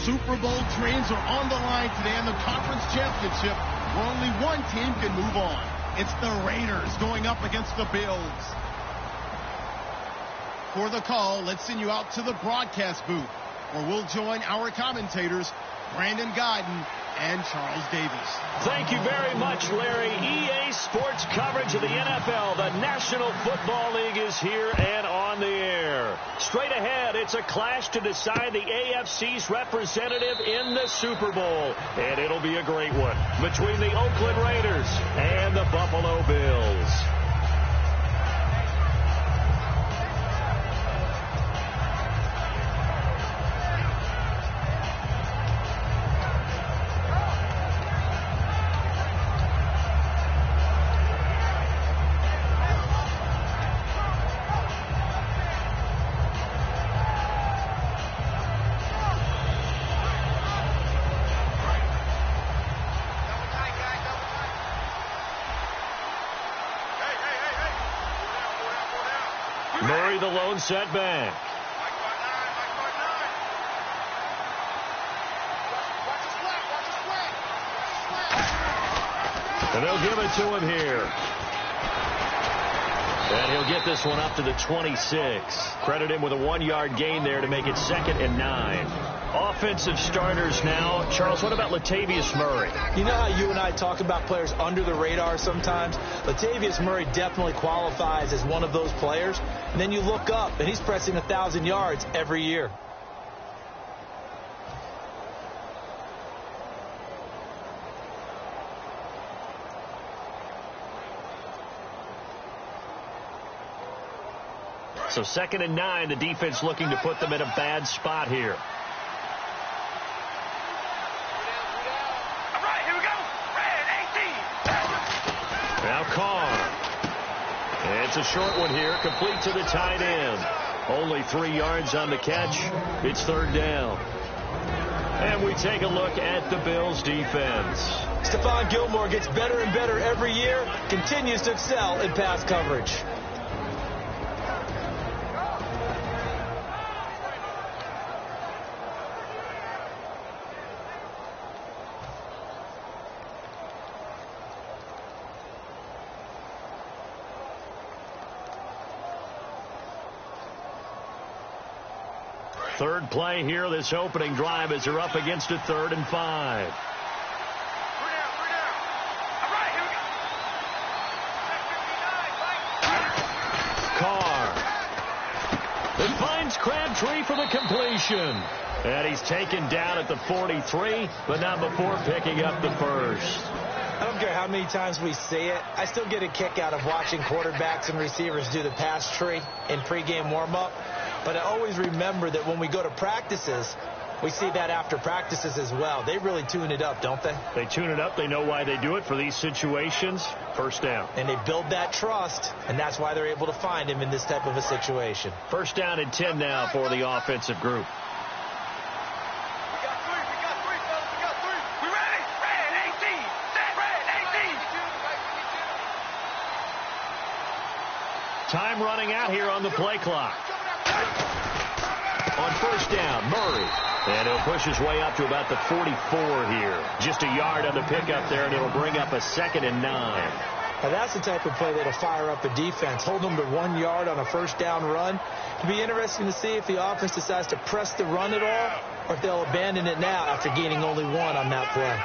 Super Bowl dreams are on the line today in the conference championship, where only one team can move on. It's the Raiders going up against the Bills. For the call, let's send you out to the broadcast booth, where we'll join our commentators, Brandon Guyton and Charles Davis. Thank you very much, Larry. EA Sports coverage of the NFL. The National Football League is here and on the air. Straight ahead, it's a clash to decide the AFC's representative in the Super Bowl. And it'll be a great one between the Oakland Raiders and the Buffalo Bills. Murray, the lone setback. And they'll give it to him here. And he'll get this one up to the 26. Credit him with a 1-yard gain there to make it 2nd and 9. Offensive starters now. Charles, what about Latavius Murray? You know how you and I talk about players under the radar sometimes? Latavius Murray definitely qualifies as one of those players. And then you look up, and he's pressing 1,000 yards every year. So 2nd and 9, the defense looking to put them in a bad spot here. Now Carr. It's a short one here, complete to the tight end. Only 3 yards on the catch. It's 3rd down. And we take a look at the Bills' defense. Stephon Gilmore gets better and better every year, continues to excel in pass coverage. Third play here, this opening drive, as they're up against a 3rd and 5. Carr. It finds Crabtree for the completion. And he's taken down at the 43, but not before picking up the first. I don't care how many times we see it. I still get a kick out of watching quarterbacks and receivers do the pass tree in pregame warm-up. But I always remember that when we go to practices, we see that after practices as well. They really tune it up, don't they? They tune it up. They know why they do it for these situations. First down. And they build that trust, and that's why they're able to find him in this type of a situation. 1st down and 10 now for the offensive group. Time running out here on the play clock. On 1st down, Murray. And he'll push his way up to about the 44 here. Just a yard on the pickup there, and it'll bring up a 2nd and 9. Now that's the type of play that'll fire up a defense. Hold them to 1 yard on a 1st down run. It'll be interesting to see if the offense decides to press the run at all, or if they'll abandon it now after gaining only 1 on that play.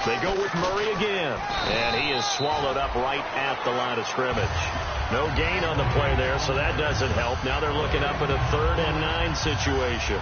They go with Murray again, and he is swallowed up right at the line of scrimmage. No gain on the play there, so that doesn't help. Now they're looking up at a 3rd and 9 situation.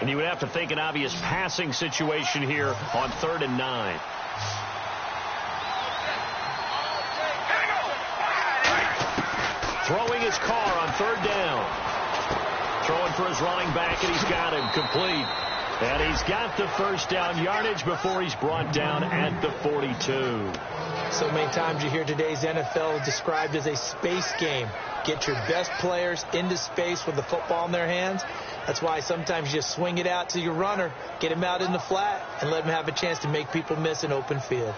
And you would have to think an obvious passing situation here on 3rd and 9. Throwing his car on 3rd down. Throwing for his running back, and he's got him complete. And he's got the first down yardage before he's brought down at the 42. So many times you hear today's NFL described as a space game. Get your best players into space with the football in their hands. That's why sometimes you just swing it out to your runner, get him out in the flat, and let him have a chance to make people miss an open field.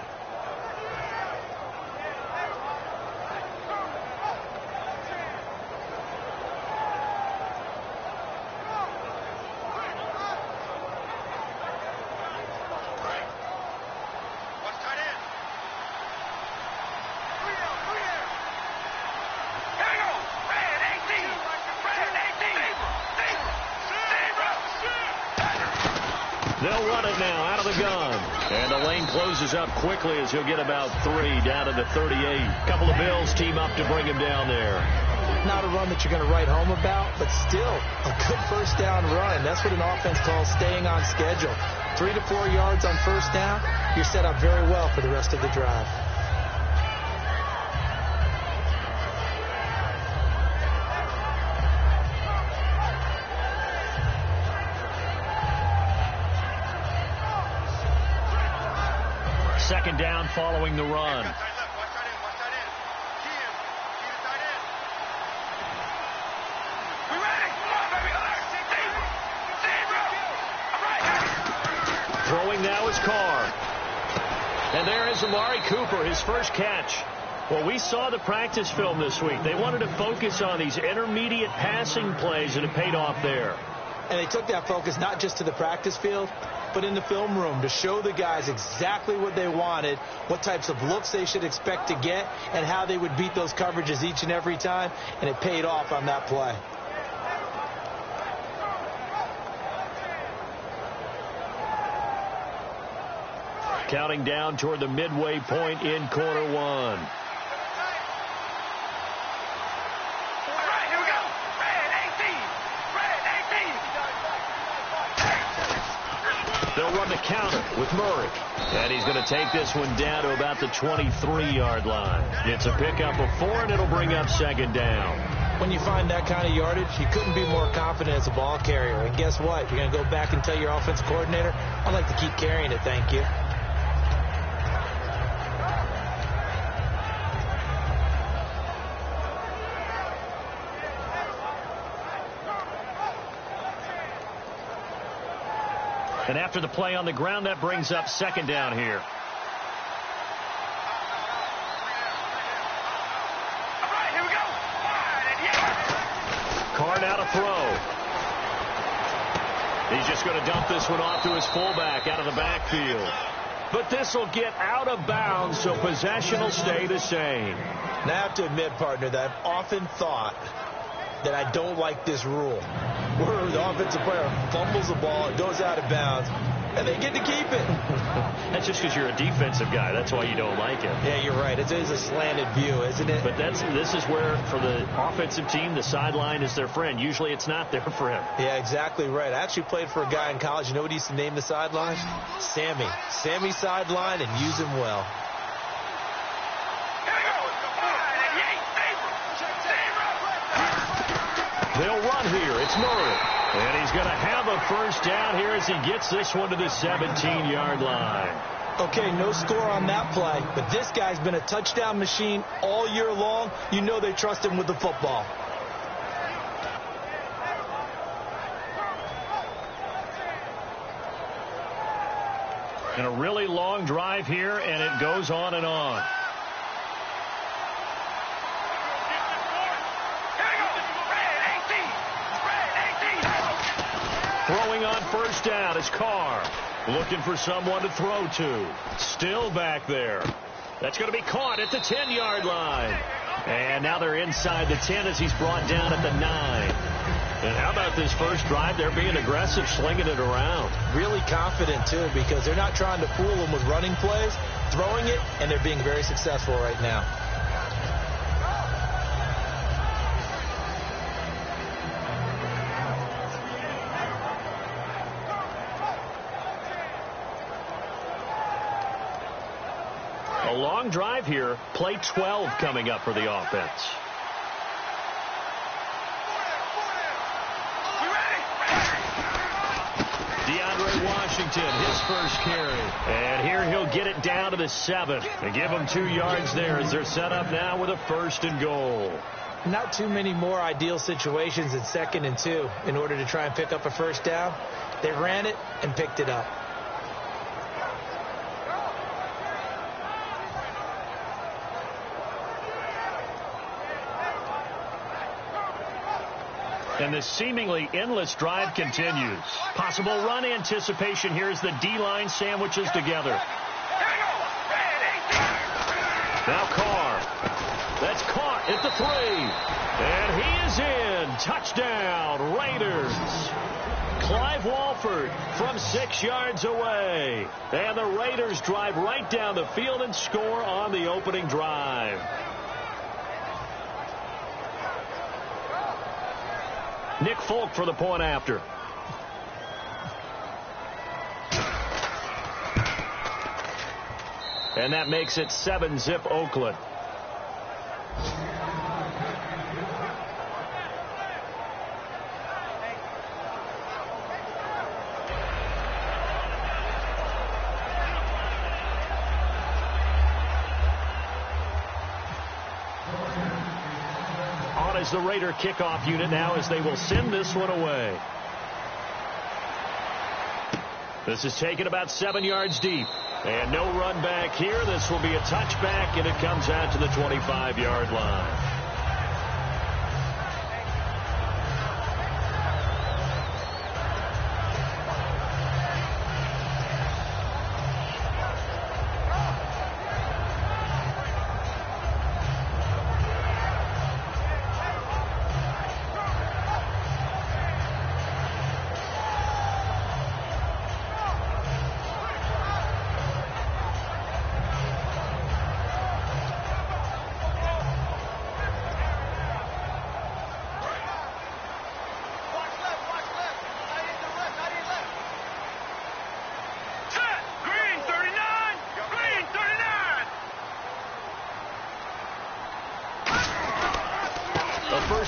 They'll run it now out of the gun. And the lane closes up quickly as he'll get about 3 down to the 38. A couple of Bills team up to bring him down there. Not a run that you're going to write home about, but still a good first down run. That's what an offense calls staying on schedule. 3 to 4 yards on first down, you're set up very well for the rest of the drive. Second down following the run. Throwing now is Carr. And there is Amari Cooper, his first catch. Well, we saw the practice film this week. They wanted to focus on these intermediate passing plays, and it paid off there. And they took that focus not just to the practice field, but in the film room to show the guys exactly what they wanted, what types of looks they should expect to get, and how they would beat those coverages each and every time, and it paid off on that play. Counting down toward the midway point in quarter one. They'll run the counter with Murray. And he's going to take this one down to about the 23-yard line. It's a pickup of 4, and it'll bring up second down. When you find that kind of yardage, you couldn't be more confident as a ball carrier. And guess what? You're going to go back and tell your offensive coordinator, I'd like to keep carrying it, thank you. And after the play on the ground, that brings up second down here. Carr now to throw. He's just going to dump this one off to his fullback out of the backfield. But this will get out of bounds, so possession will stay the same. Now, I have to admit, partner, that I've often thought that I don't like this rule, where the offensive player fumbles the ball, it goes out of bounds, and they get to keep it. That's just because you're a defensive guy. That's why you don't like it. Yeah, you're right. It is a slanted view, isn't it? But this is where, for the offensive team, the sideline is their friend. Usually it's not there for him. Yeah, exactly right. I actually played for a guy in college. You know what he used to name the sideline? Sammy. Sammy sideline, and use him well. They'll run here. It's Murray. And he's going to have a first down here as he gets this one to the 17-yard line. Okay, no score on that play, but this guy's been a touchdown machine all year long. You know they trust him with the football. And a really long drive here, and it goes on and on. Throwing on first down is Carr. Looking for someone to throw to. Still back there. That's going to be caught at the 10-yard line. And now they're inside the 10 as he's brought down at the 9. And how about this first drive? They're being aggressive, slinging it around. Really confident, too, because they're not trying to fool them with running plays, throwing it, and they're being very successful right now. long drive here. Play 12 coming up for the offense. Washington, his first carry. And here he'll get it down to the 7. They give him 2 yards there as they're set up now with a 1st and goal. Not too many more ideal situations in 2nd and 2 in order to try and pick up a first down. They ran it and picked it up. And this seemingly endless drive continues. Possible run anticipation here as the D-line sandwiches together. Now Carr. That's caught at the 3. And he is in. Touchdown, Raiders. Clive Walford from 6 yards away. And the Raiders drive right down the field and score on the opening drive. Nick Folk for the point after. And that makes it 7-zip Oakland. Is the Raider kickoff unit now as they will send this one away. This is taken about 7 yards deep. And no run back here. This will be a touchback, and it comes out to the 25-yard line.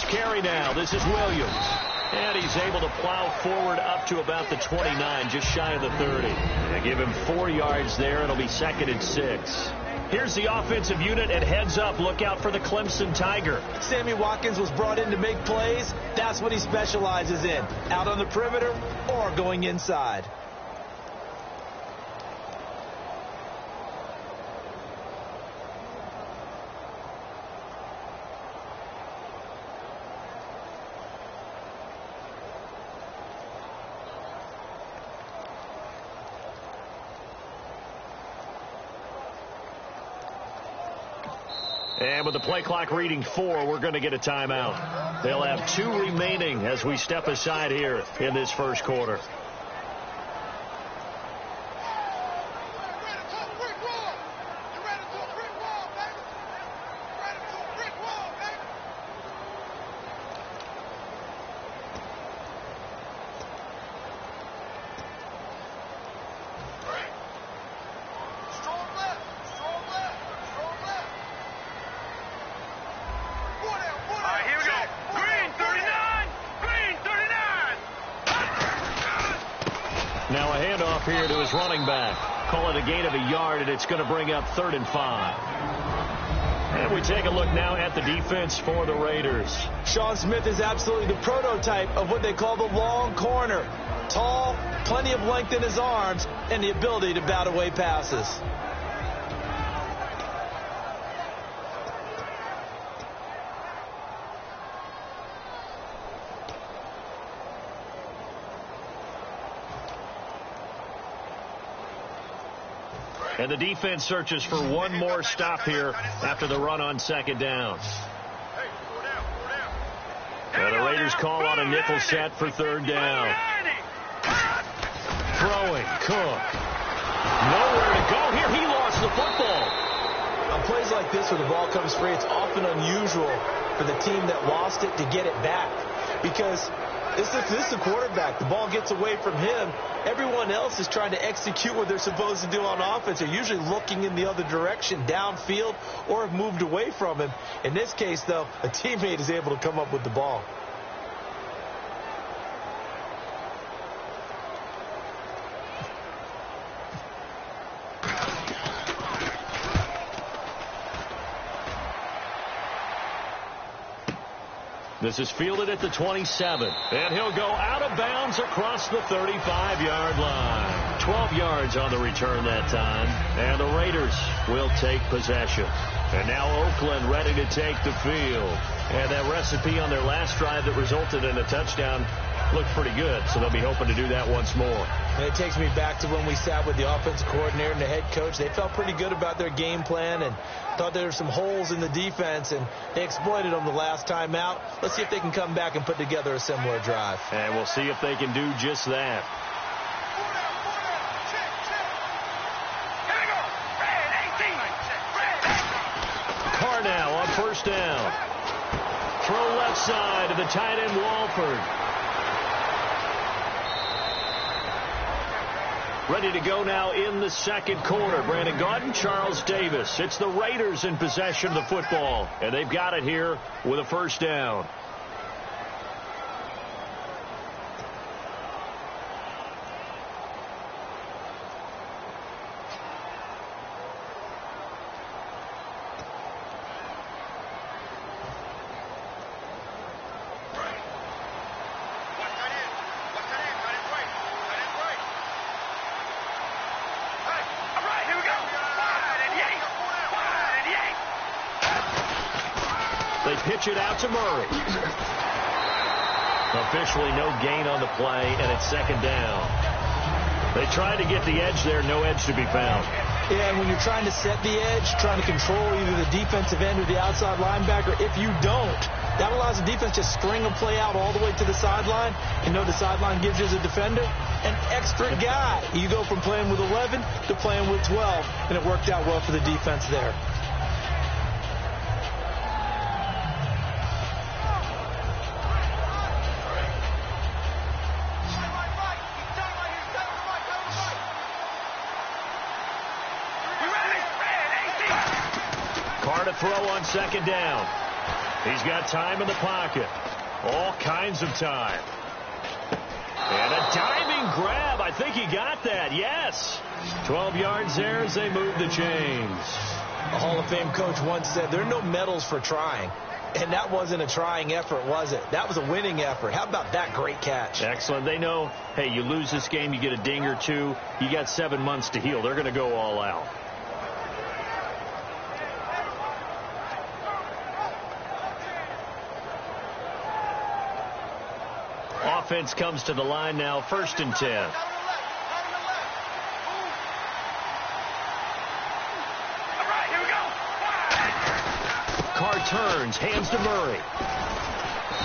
Carry now. This is Williams. And he's able to plow forward up to about the 29, just shy of the 30. They give him 4 yards there. It'll be 2nd and 6. Here's the offensive unit, and heads up. Look out for the Clemson Tiger. Sammy Watkins was brought in to make plays. That's what he specializes in. Out on the perimeter or going inside. And with the play clock reading 4, we're going to get a timeout. They'll have 2 remaining as we step aside here in this first quarter. Now a handoff here to his running back. Call it a gain of a yard, and it's going to bring up 3rd and 5. And we take a look now at the defense for the Raiders. Sean Smith is absolutely the prototype of what they call the long corner. Tall, plenty of length in his arms, and the ability to bat away passes. And the defense searches for one more stop here after the run on 2nd down. And the Raiders call on a nickel set for 3rd down. Throwing, Cook. Nowhere to go here. He lost the football. On plays like this where the ball comes free, it's often unusual for the team that lost it to get it back. Because This is the quarterback. The ball gets away from him. Everyone else is trying to execute what they're supposed to do on offense. They're usually looking in the other direction, downfield, or have moved away from him. In this case, though, a teammate is able to come up with the ball. This is fielded at the 27, and he'll go out of bounds across the 35-yard line. 12 yards on the return that time, and the Raiders will take possession. And now Oakland ready to take the field. And that recipe on their last drive that resulted in a touchdown looked pretty good, so they'll be hoping to do that once more. And it takes me back to when we sat with the offensive coordinator and the head coach. They felt pretty good about their game plan and thought there were some holes in the defense, and they exploited them the last time out. Let's see if they can come back and put together a similar drive. And we'll see if they can do just that. Carr now on first down. Throw left side to the tight end Walford. Ready to go now in the second quarter. Brandon Gaudin, Charles Davis. It's the Raiders in possession of the football, and they've got it here with a first down. Pitch it out to Murray. Officially no gain on the play, and it's second down. They tried to get the edge there, no edge to be found. Yeah, and when you're trying to set the edge, trying to control either the defensive end or the outside linebacker, if you don't, that allows the defense to string a play out all the way to the sideline. You know the sideline gives you as a defender an extra guy. You go from playing with 11 to playing with 12, and it worked out well for the defense there. Throw on second down. He's got time in the pocket. All kinds of time. And a diving grab. I think he got that. Yes. 12 yards there as they move the chains. A Hall of Fame coach once said there are no medals for trying. And that wasn't a trying effort, was it? That was a winning effort. How about that great catch? Excellent. They know, hey, you lose this game, you get a ding or two. You got 7 months to heal. They're going to go all out. Offense comes to the line now, 1st and 10. Carr turns, hands to Murray.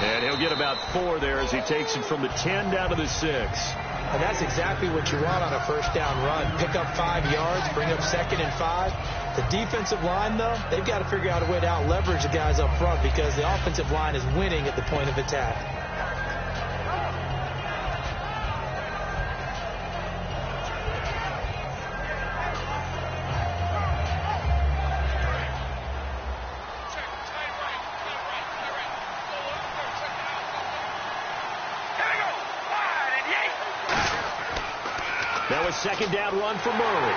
And he'll get about 4 there as he takes it from the 10 down to the 6. And that's exactly what you want on a first down run. Pick up 5 yards, bring up 2nd and 5. The defensive line, though, they've got to figure out a way to out-leverage the guys up front because the offensive line is winning at the point of attack. Now a second down run for Murray.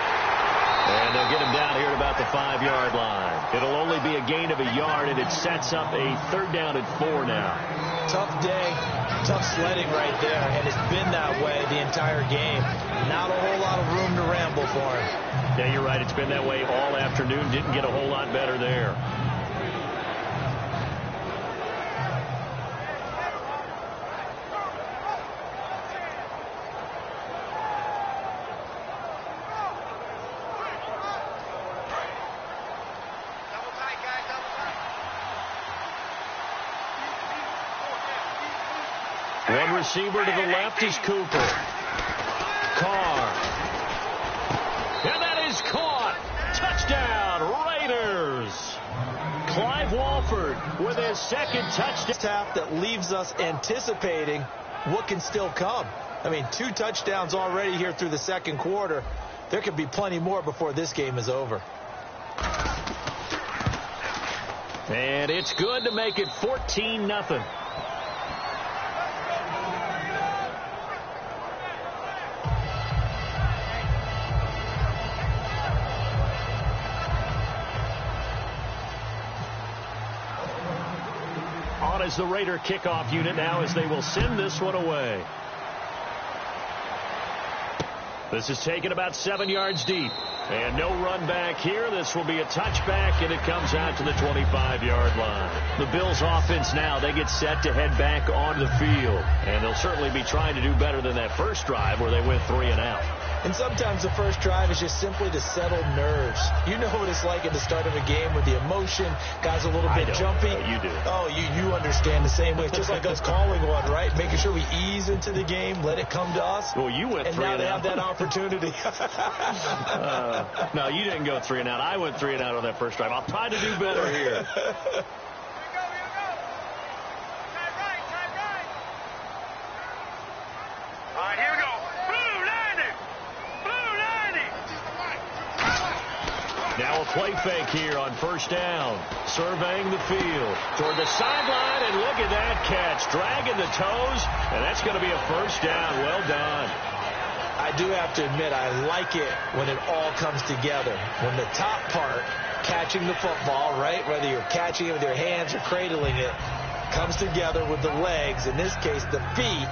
And they'll get him down here at about the 5-yard line. It'll only be a gain of a yard, and it sets up a 3rd down and 4 now. Tough day, tough sledding right there, and it's been that way the entire game. Not a whole lot of room to ramble for him. Yeah, you're right. It's been that way all afternoon. Didn't get a whole lot better there. One receiver to the left is Cooper. Carr. And that is caught. Touchdown, Raiders. Clive Walford with his 2nd touchdown. Tap that leaves us anticipating what can still come. I mean, 2 touchdowns already here through the second quarter. There could be plenty more before this game is over. And it's good to make it 14-0. On as the Raider kickoff unit now as they will send this one away. This is taken about 7 yards deep. And no run back here. This will be a touchback, and it comes out to the 25-yard line. The Bills offense now, they get set to head back onto the field. And they'll certainly be trying to do better than that first drive where they went 3 and out. And sometimes the first drive is just simply to settle nerves. You know what it's like at the start of a game with the emotion. Guys a little bit jumpy. You do. Oh, you understand the same way. It's just like us calling one, right? Making sure we ease into the game, let it come to us. Well, you went 3 and out. And now they have that opportunity. No, you didn't go 3 and out. I went 3 and out on that first drive. I'll try to do better here. Now a play fake here on first down. Surveying the field toward the sideline, and look at that catch. Dragging the toes, and that's going to be a first down. Well done. I do have to admit, I like it when it all comes together. When the top part, catching the football, right, whether you're catching it with your hands or cradling it, comes together with the legs. In this case, the feet,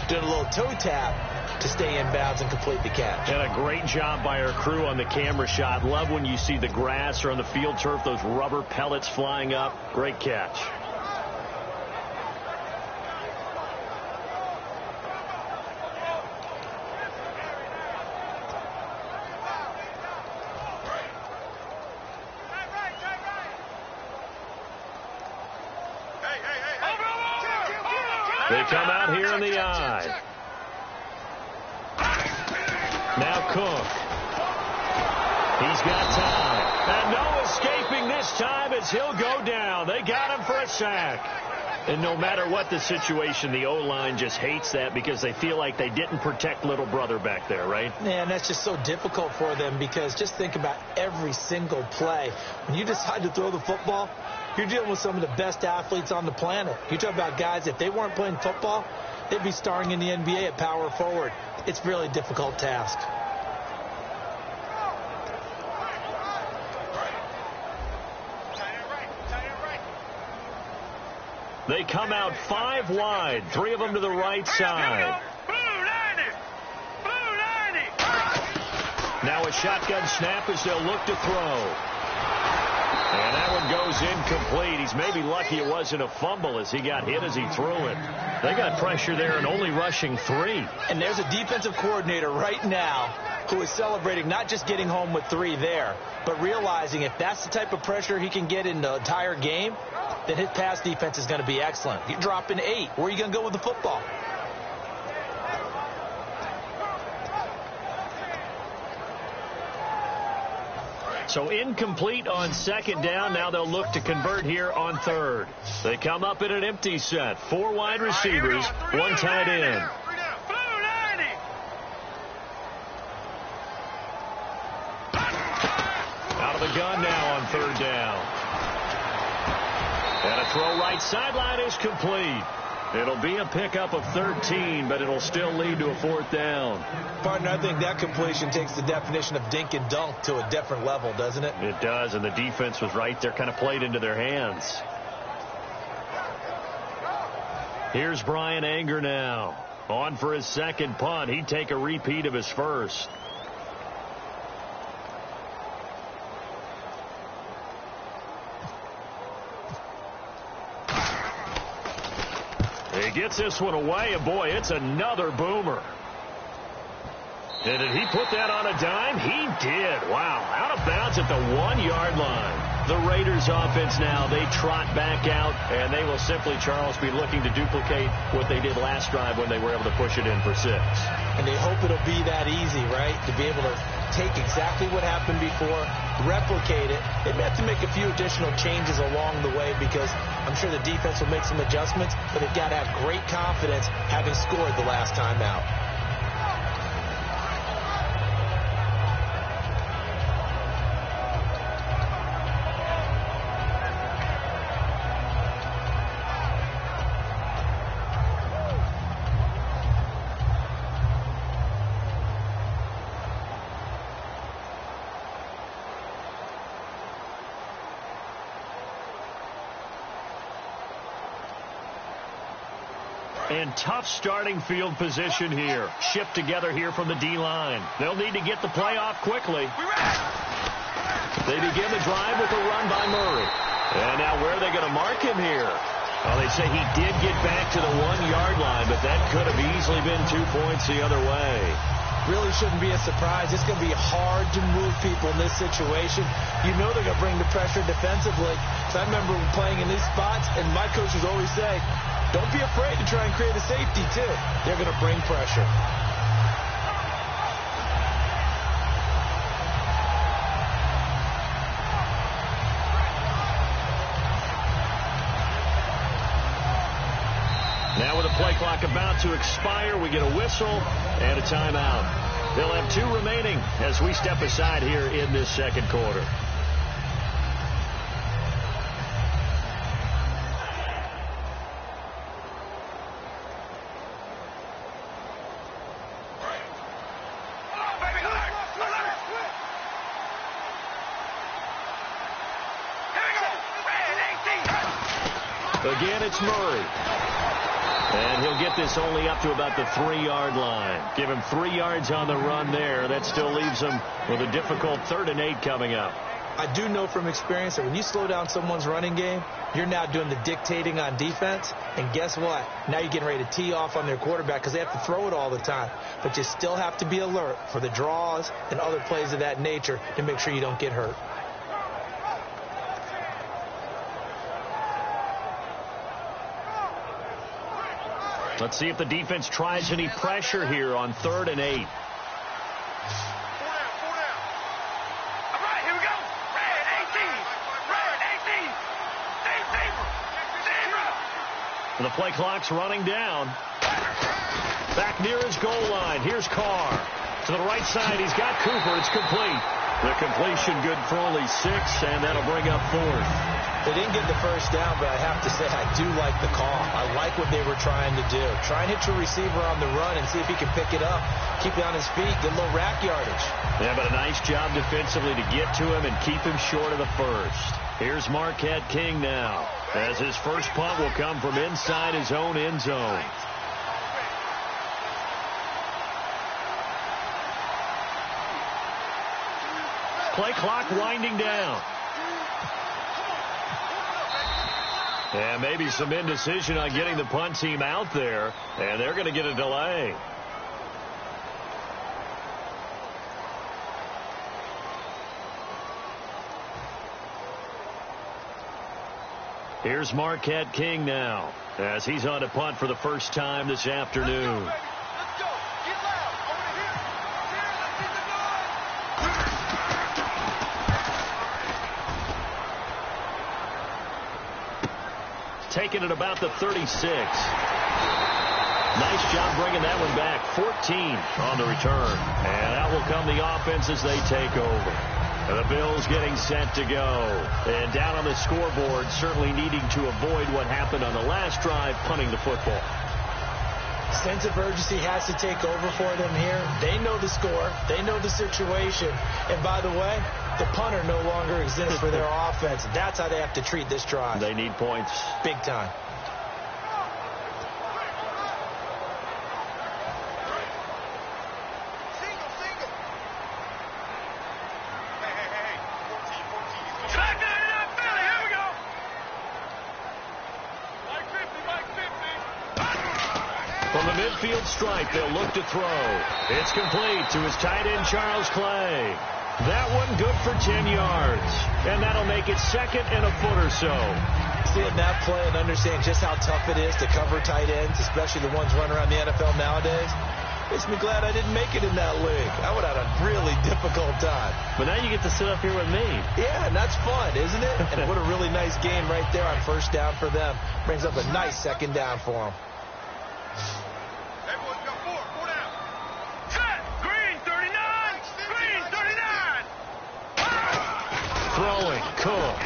did a little toe tap to stay in bounds and complete the catch. And a great job by our crew on the camera shot. Love when you see the grass or on the field turf, those rubber pellets flying up. Great catch. They come out here in the eye. Now Cook. He's got time. And no escaping this time as he'll go down. They got him for a sack. And no matter what the situation, the O-line just hates that because they feel like they didn't protect little brother back there, right? Yeah, and that's just so difficult for them because just think about every single play. When you decide to throw the football, you're dealing with some of the best athletes on the planet. You talk about guys, if they weren't playing football, they'd be starring in the NBA at power forward. It's a really difficult task. They come out 5 wide, 3 of them to the right side. Now a shotgun snap as they'll look to throw. And that one goes incomplete. He's maybe lucky it wasn't a fumble as he got hit as he threw it. They got pressure there and only rushing 3. And there's a defensive coordinator right now who is celebrating not just getting home with 3 there, but realizing if that's the type of pressure he can get in the entire game, then his pass defense is going to be excellent. You're dropping 8. Where are you going to go with the football? So incomplete on second down. Now they'll look to convert here on third. They come up in an empty set. 4 wide receivers, 1 tight end. Out of the gun now on third down. And a throw right sideline is complete. It'll be a pickup of 13, but it'll still lead to a 4th down. Partner, I think that completion takes the definition of dink and dunk to a different level, doesn't it? It does, and the defense was right there, kind of played into their hands. Here's Brian Anger now. On for his second punt. He'd take a repeat of his first. He gets this one away, and boy, it's another boomer. And did he put that on a dime? He did. Wow, out of bounds at the 1-yard line. The Raiders offense now, they trot back out, and they will simply, Charles, be looking to duplicate what they did last drive when they were able to push it in for 6. And they hope it'll be that easy, right, to be able to take exactly what happened before, replicate it. They may have to make a few additional changes along the way because I'm sure the defense will make some adjustments, but they've got to have great confidence having scored the last time out. And tough starting field position here. Shipped together here from the D-line. They'll need to get the play off quickly. They begin the drive with a run by Murray. And now where are they going to mark him here? Well, they say he did get back to the 1-yard line, but that could have easily been 2 points the other way. Really shouldn't be a surprise. It's going to be hard to move people in this situation. You know they're going to bring the pressure defensively. So I remember playing in these spots, and my coaches always say, don't be afraid to try and create a safety, too. They're going to bring pressure. Now with the play clock about to expire, we get a whistle and a timeout. They'll have 2 remaining as we step aside here in this second quarter. Again, it's Murray. And he'll get this only up to about the 3-yard line. Give him 3 yards on the run there. That still leaves him with a difficult 3rd and 8 coming up. I do know from experience that when you slow down someone's running game, you're now doing the dictating on defense. And guess what? Now you're getting ready to tee off on their quarterback because they have to throw it all the time. But you still have to be alert for the draws and other plays of that nature to make sure you don't get hurt. Let's see if the defense tries any pressure here on 3rd and 8. The play clock's running down. Back near his goal line. Here's Carr. To the right side, he's got Cooper. It's complete. The completion good for only 6, and that'll bring up 4th. They didn't get the first down, but I have to say I do like the call. I like what they were trying to do. Try and hit your receiver on the run and see if he can pick it up. Keep it on his feet. Get a little rack yardage. Yeah, but a nice job defensively to get to him and keep him short of the first. Here's Marquette King now, as his first punt will come from inside his own end zone. Play clock winding down. And maybe some indecision on getting the punt team out there, and they're going to get a delay. Here's Marquette King now, as he's on to punt for the first time this afternoon. Taking it about the 36. Nice job bringing that one back. 14 on the return. And out will come the offense as they take over. And the Bills getting set to go. And down on the scoreboard, certainly needing to avoid what happened on the last drive, punting the football. Sense of urgency has to take over for them here. They know the score. They know the situation. And by the way, the punter no longer exists for their offense. That's how they have to treat this drive. They need points. Big time. From the midfield stripe, they'll look to throw. It's complete to his tight end, Charles Clay. That one good for 10 yards. And that'll make it 2nd and a foot or so. Seeing that play and understand just how tough it is to cover tight ends, especially the ones running around the NFL nowadays, Makes me glad I didn't make it in that league. I would have had a really difficult time. But now you get to sit up here with me. Yeah, and that's fun, isn't it? And what a really nice game right there on first down for them. Brings up a nice second down for them. Everyone's got four down. Set! Green 39! Green 39! Throwing, Cook.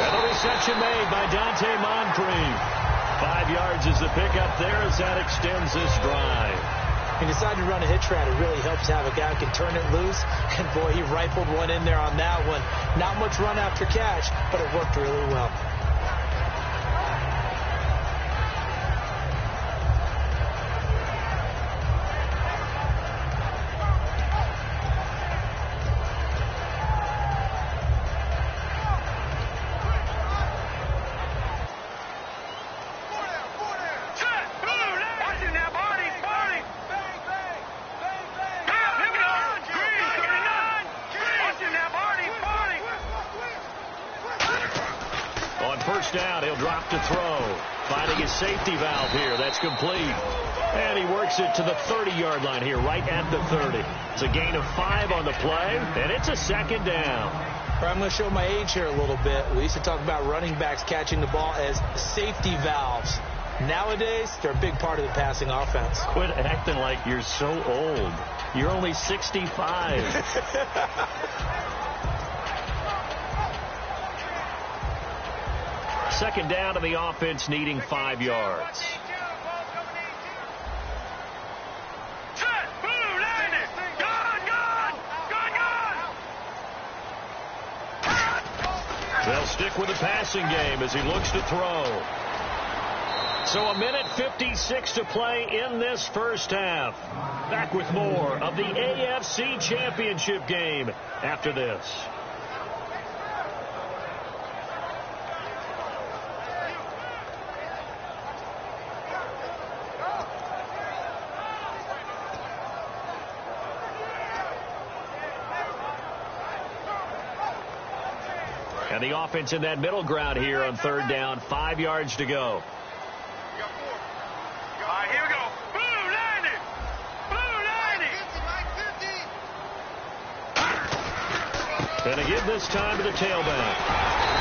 And a reception made by Dante Moncrief. 5 yards is the pickup there as that extends this drive. He decided to run a hitch route. It really helps to have a guy who can turn it loose. And, boy, he rifled one in there on that one. Not much run after catch, but it worked really well. Down, he'll drop to throw. Finding his safety valve here. That's complete. And he works it to the 30-yard line here, right at the 30. It's a gain of 5 on the play, and it's a second down. I'm going to show my age here a little bit. We used to talk about running backs catching the ball as safety valves. Nowadays, they're a big part of the passing offense. Quit acting like you're so old. You're only 65. Second down, and the offense needing 5 yards. They'll stick with the passing game as he looks to throw. So a minute 56 to play in this first half. Back with more of the AFC Championship game after this. And the offense in that middle ground here on third down. 5 yards to go. You got 4. All right, here we go. Blue 90! Blue 90! And again this time to the tailback.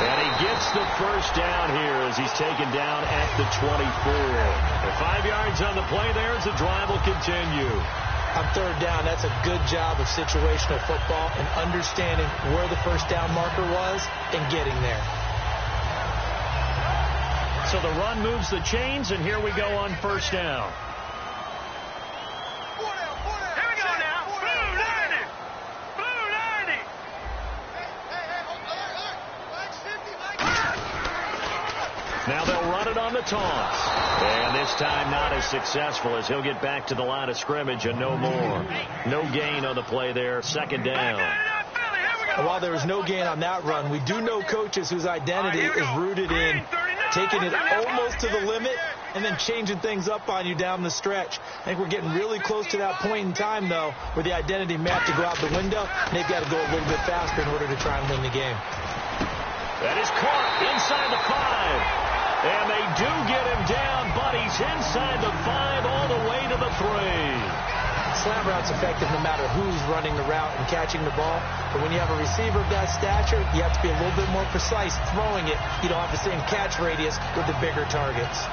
And he gets the first down here as he's taken down at the 24. And 5 yards on the play there as the drive will continue. On third down, that's a good job of situational football and understanding where the first down marker was and getting there. So the run moves the chains, and here we go on first down. Here we go now. Blue 90! Blue 90! Now they'll run it on the toss. And this time not as successful as he'll get back to the line of scrimmage and no more. No gain on the play there. Second down. And while there was no gain on that run, we do know coaches whose identity is rooted in taking it almost to the limit and then changing things up on you down the stretch. I think we're getting really close to that point in time, though, where the identity may have to go out the window, and they've got to go a little bit faster in order to try and win the game. That is caught inside the 5. And they do get him down, but he's inside the 5 all the way to the 3. Slant route's effective no matter who's running the route and catching the ball. But when you have a receiver of that stature, you have to be a little bit more precise throwing it. You don't have the same catch radius with the bigger targets.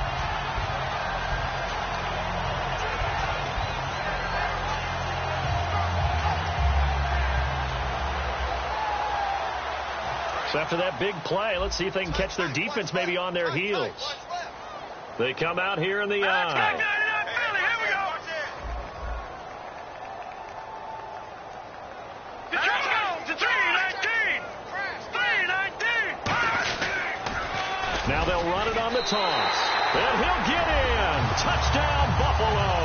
So after that big play, let's see if they can catch their defense maybe on their heels. They come out here in the eye. Now they'll run it on the toss. And he'll get in. Touchdown, Buffalo.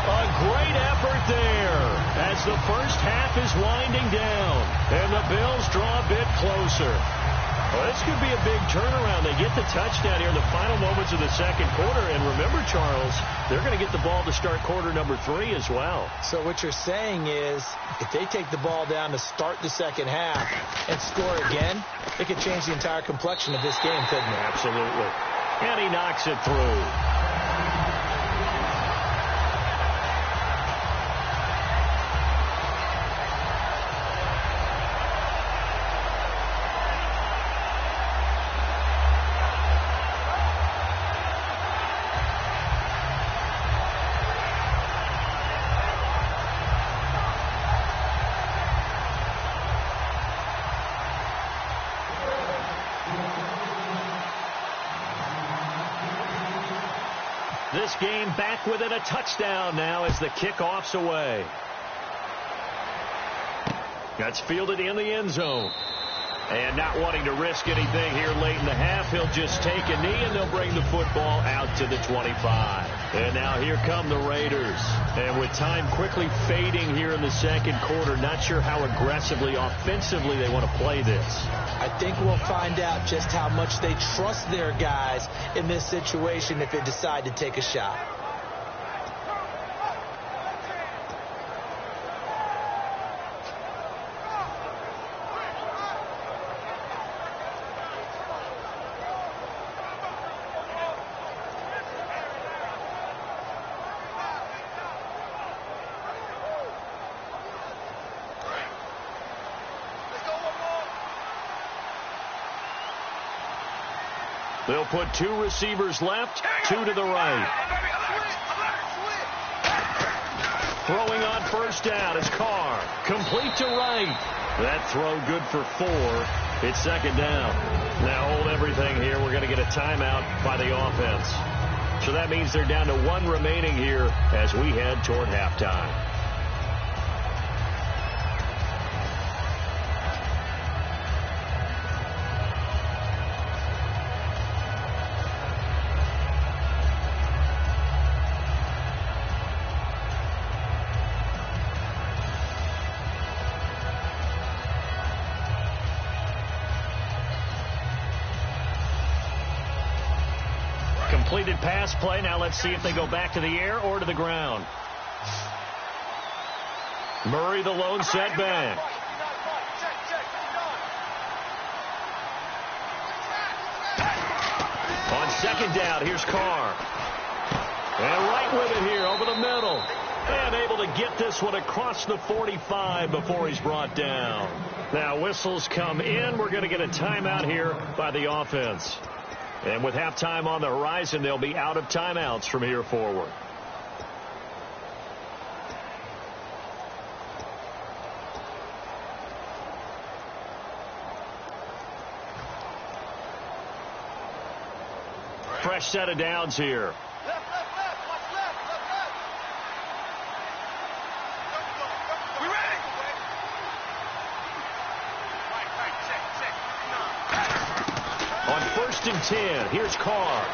A great effort there as the first half is winding down. And the Bills draw a bit closer. Well, this could be a big turnaround. They get the touchdown here in the final moments of the second quarter. And remember, Charles, they're going to get the ball to start quarter number 3 as well. So what you're saying is if they take the ball down to start the second half and score again, it could change the entire complexion of this game, couldn't it? Absolutely. And he knocks it through. This game back within a touchdown now as the kickoff's away. That's fielded in the end zone. And not wanting to risk anything here late in the half, he'll just take a knee and they'll bring the football out to the 25. And now here come the Raiders. And with time quickly fading here in the second quarter, not sure how aggressively, offensively they want to play this. I think we'll find out just how much they trust their guys in this situation if they decide to take a shot. They'll put 2 receivers left, 2 to the right. Throwing on first down is Carr. Complete to right. That throw good for 4. It's second down. Now hold everything here. We're going to get a timeout by the offense. So that means they're down to 1 remaining here as we head toward halftime. Completed pass play. Now let's see if they go back to the air or to the ground. Murray, the lone setback. On second down, here's Carr. And right with it here over the middle. And able to get this one across the 45 before he's brought down. Now whistles come in. We're going to get a timeout here by the offense. And with halftime on the horizon, they'll be out of timeouts from here forward. Fresh set of downs here. On 1st and 10, here's Carr.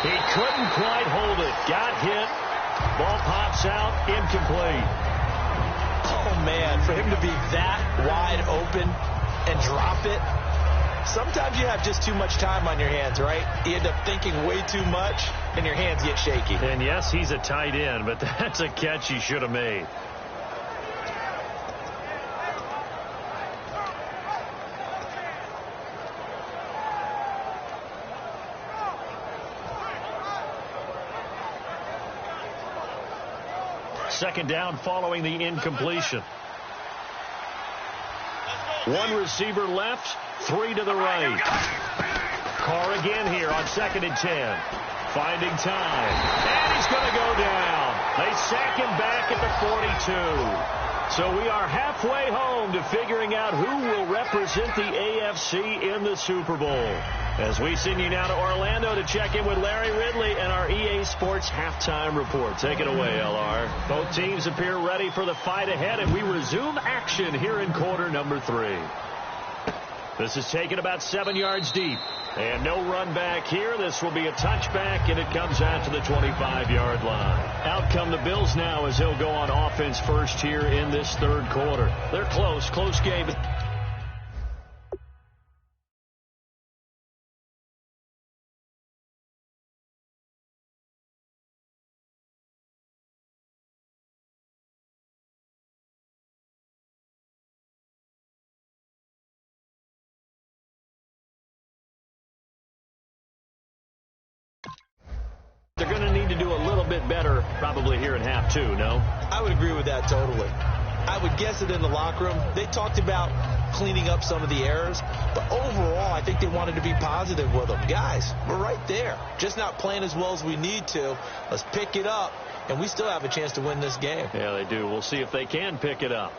He couldn't quite hold it. Got hit. Ball pops out. Incomplete. Oh, man, for him to be that wide open and drop it. Sometimes you have just too much time on your hands, right? You end up thinking way too much, and your hands get shaky. And, yes, he's a tight end, but that's a catch he should have made. Second down following the incompletion. 1 receiver left, 3 to the right. Carr again here on 2nd and 10. Finding time. And he's going to go down. They sack him back at the 42. So we are halfway home to figuring out who will represent the AFC in the Super Bowl. As we send you now to Orlando to check in with Larry Ridley and our EA Sports halftime report. Take it away, LR. Both teams appear ready for the fight ahead, and we resume action here in quarter number 3. This is taken about 7 yards deep. And no run back here. This will be a touchback, and it comes out to the 25-yard line. Out come the Bills now as he'll go on offense first here in this third quarter. They're close game. They're going to need to do a little bit better probably here in half 2, no? I would agree with that totally. I would guess that in the locker room, they talked about cleaning up some of the errors, but overall, I think they wanted to be positive with them. Guys, we're right there. Just not playing as well as we need to. Let's pick it up, and we still have a chance to win this game. Yeah, they do. We'll see if they can pick it up.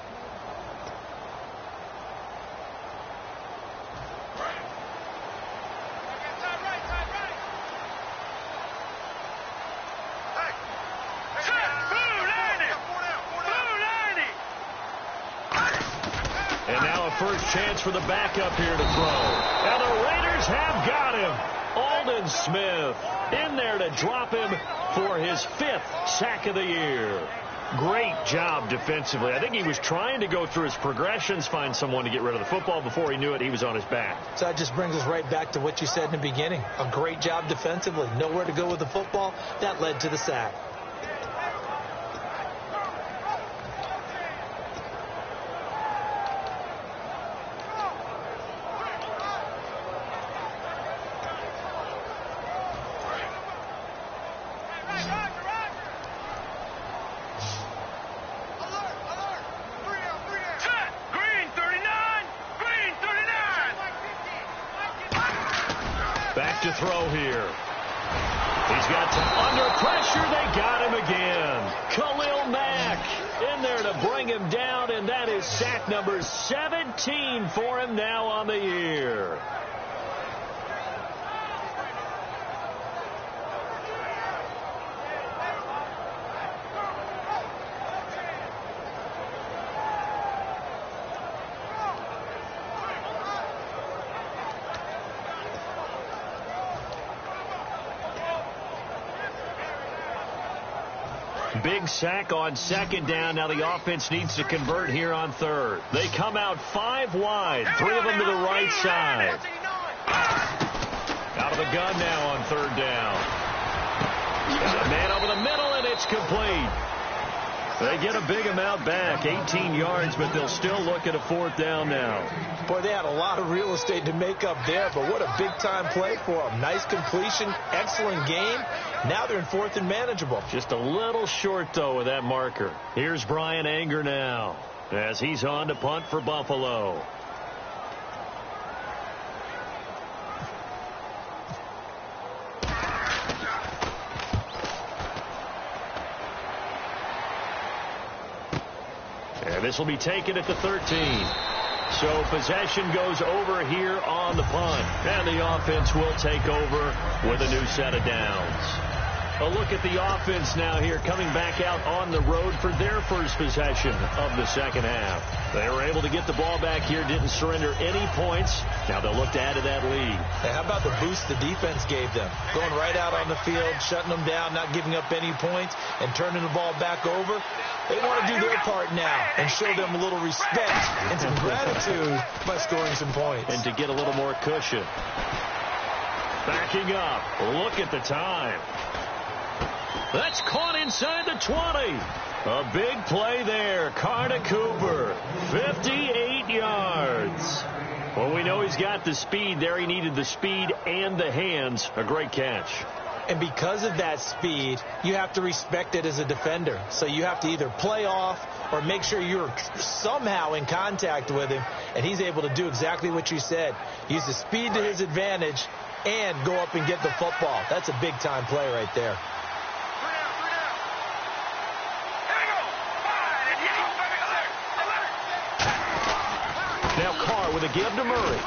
first chance for the backup here to throw. And the Raiders have got him. Aldon Smith in there to drop him for his 5th sack of the year. Great job defensively. I think he was trying to go through his progressions, find someone to get rid of the football. Before he knew it, he was on his back. So that just brings us right back to what you said in the beginning. A great job defensively. Nowhere to go with the football. That led to the sack. Back to throw here. He's got under pressure. They got him again. Khalil Mack in there to bring him down, and that is sack number 17 for him now on the year. Big sack on second down. Now the offense needs to convert here on third. They come out 5 wide. 3 of them to the right side. Out of the gun now on third down. Got a man over the middle, and it's complete. They get a big amount back, 18 yards, but they'll still look at a 4th down now. Boy, they had a lot of real estate to make up there, but what a big-time play for them. Nice completion, excellent game. Now they're in 4th and manageable. Just a little short, though, with that marker. Here's Brian Anger now as he's on to punt for Buffalo. And this will be taken at the 13. So possession goes over here on the punt. And the offense will take over with a new set of downs. A look at the offense now here, coming back out on the road for their first possession of the second half. They were able to get the ball back here, didn't surrender any points. Now they'll look to add to that lead. Hey, how about the boost the defense gave them? Going right out on the field, shutting them down, not giving up any points, and turning the ball back over. They want to do their part now and show them a little respect and some gratitude by scoring some points. And to get a little more cushion. Backing up. Look at the time. That's caught inside the 20. A big play there. Carter Cooper, 58 yards. Well, we know he's got the speed there. He needed the speed and the hands. A great catch. And because of that speed, you have to respect it as a defender. So you have to either play off or make sure you're somehow in contact with him. And he's able to do exactly what you said. Use the speed to his advantage and go up and get the football. That's a big-time play right there. Now Carr with a give to Murray.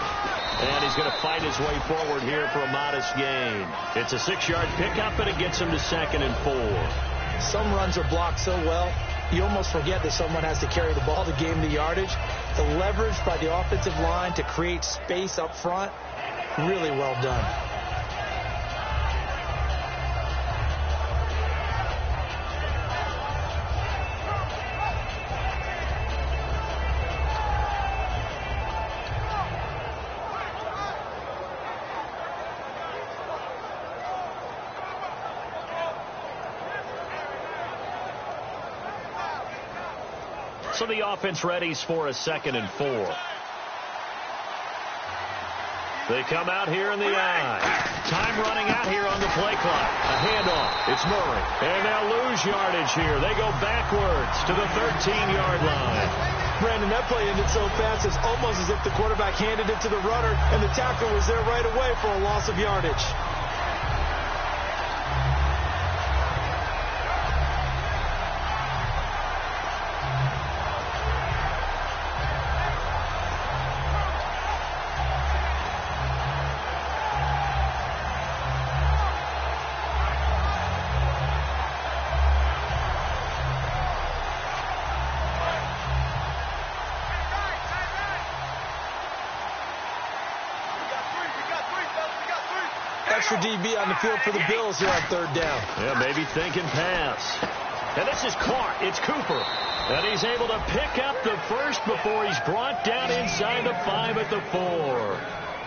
And he's going to fight his way forward here for a modest gain. It's a 6-yard pickup, and it gets him to 2nd and 4. Some runs are blocked so well, you almost forget that someone has to carry the ball to gain the yardage. The leverage by the offensive line to create space up front, really well done. So the offense readies for a 2nd and 4. They come out here in the eye. Time running out here on the play clock. A handoff. It's Murray. And they'll lose yardage here. They go backwards to the 13-yard line. Brandon, that play ended so fast, it's almost as if the quarterback handed it to the runner, and the tackle was there right away for a loss of yardage. extra DB on the field for the Bills here on third down. Yeah, maybe thinking pass. And this is caught. It's Cooper. And he's able to pick up the first before he's brought down inside the 5 at the 4.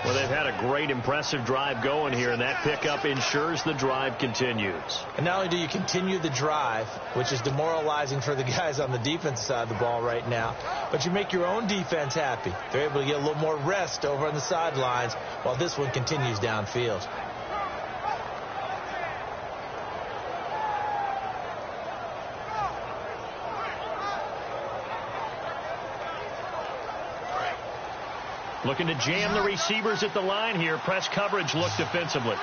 Well, they've had a great, impressive drive going here, and that pickup ensures the drive continues. And not only do you continue the drive, which is demoralizing for the guys on the defensive side of the ball right now, but you make your own defense happy. They're able to get a little more rest over on the sidelines while this one continues downfield. Looking to jam the receivers at the line here. Press coverage look defensively.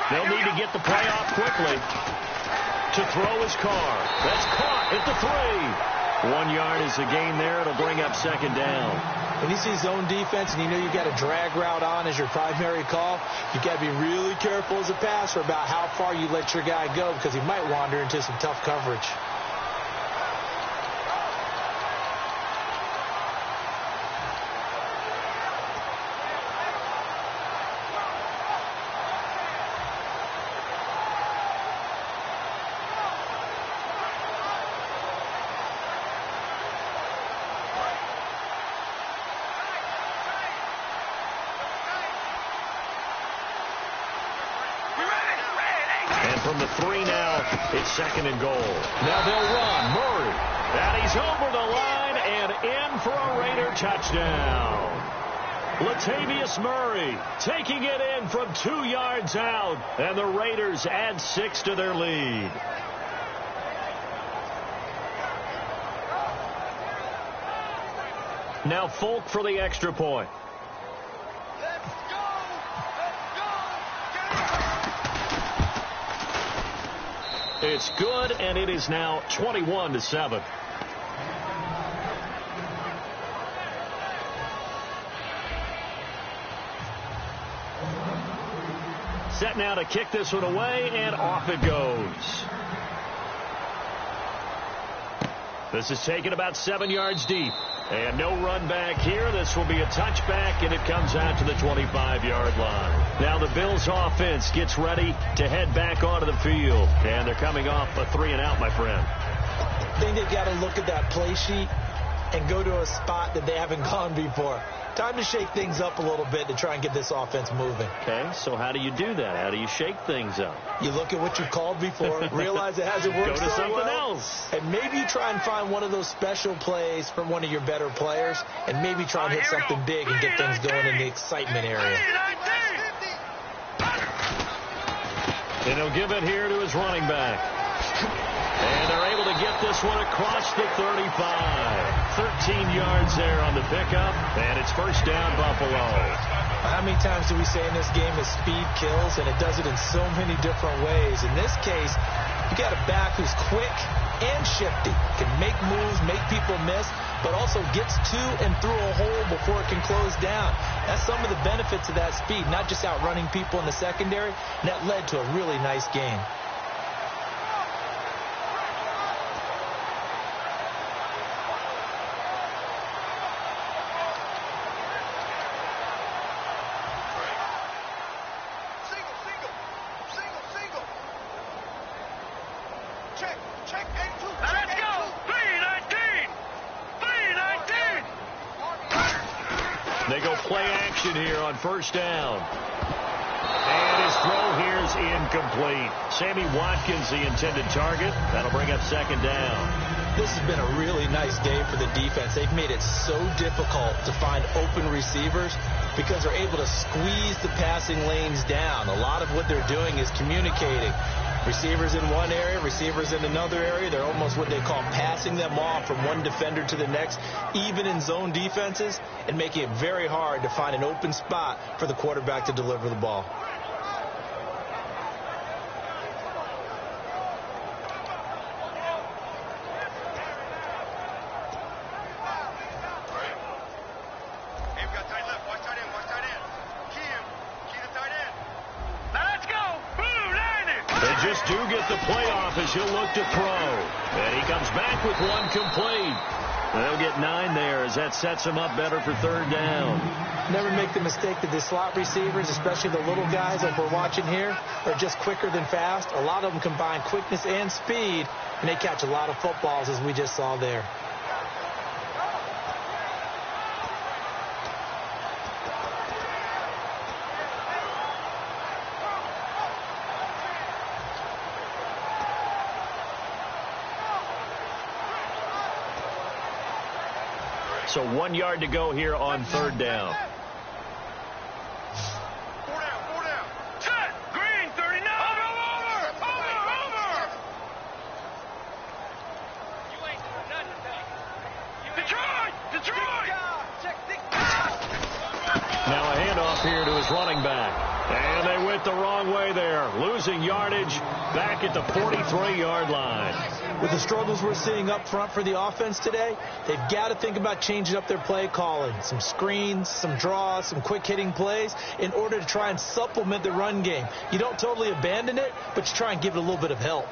They'll need to get the play off quickly to throw his car. That's caught at the 3. 1 yard is the gain there. It'll bring up second down. When you see zone defense and you know you've got a drag route on as your primary call, you've got to be really careful as a passer about how far you let your guy go because he might wander into some tough coverage. From the 3 now, it's second and goal. Now they'll run. Murray. And he's over the line and in for a Raider touchdown. Latavius Murray taking it in from 2 yards out. And the Raiders add 6 to their lead. Now Folk for the extra point. It's good, and it is now 21-7. Set now to kick this one away, and off it goes. This is taken about 7 yards deep. And no run back here. This will be a touchback, and it comes out to the 25-yard line. Now the Bills offense gets ready to head back onto the field. And they're coming off a 3-and-out, my friend. I think they've got to look at that play sheet and go to a spot that they haven't gone before. Time to shake things up a little bit to try and get this offense moving. Okay, so how do you do that? How do you shake things up? You look at what you called before, realize it hasn't worked Go to so something well, else. and maybe try and find one of those special plays from one of your better players, and maybe try and hit something big and get things going in the excitement area. And he'll give it here to his running back. And they're able to get this one across the 35. 13 yards there on the pickup, and it's first down, Buffalo. How many times do we say in this game that speed kills, and it does it in so many different ways? In this case, you got a back who's quick and shifty, can make moves, make people miss, but also gets to and through a hole before it can close down. That's some of the benefits of that speed, not just outrunning people in the secondary, and that led to a really nice game. They go play action here on first down. And his throw here is incomplete. Sammy Watkins, the intended target. That'll bring up second down. This has been a really nice day for the defense. They've made it so difficult to find open receivers because they're able to squeeze the passing lanes down. A lot of what they're doing is communicating. Receivers in one area, receivers in another area. They're almost what they call passing them off from one defender to the next, even in zone defenses, and making it very hard to find an open spot for the quarterback to deliver the ball. He'll look to throw. And he comes back with one complete. They'll get 9 there as that sets them up better for third down. Never make the mistake that the slot receivers, especially the little guys like we're watching here, are just quicker than fast. A lot of them combine quickness and speed, and they catch a lot of footballs, as we just saw there. So 1 yard to go here on third down. 4 down. Set. Green, 39. Over. You ain't doing nothing today. Detroit. Now a handoff here to his running back. And they went the wrong way there. Losing yardage back at the 43-yard line. With the struggles we're seeing up front for the offense today, they've got to think about changing up their play calling. Some screens, some draws, some quick-hitting plays in order to try and supplement the run game. You don't totally abandon it, but you try and give it a little bit of help.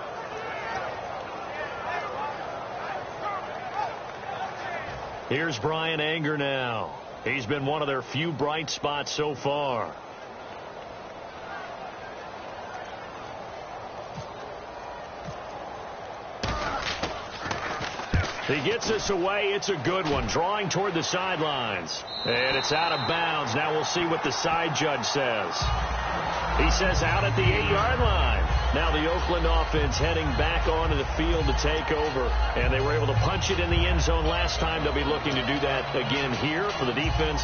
Here's Brian Anger now. He's been one of their few bright spots so far. He gets this away. It's a good one. Drawing toward the sidelines. And it's out of bounds. Now we'll see what the side judge says. He says out at the 8-yard line. Now the Oakland offense heading back onto the field to take over. And they were able to punch it in the end zone last time. They'll be looking to do that again here for the defense.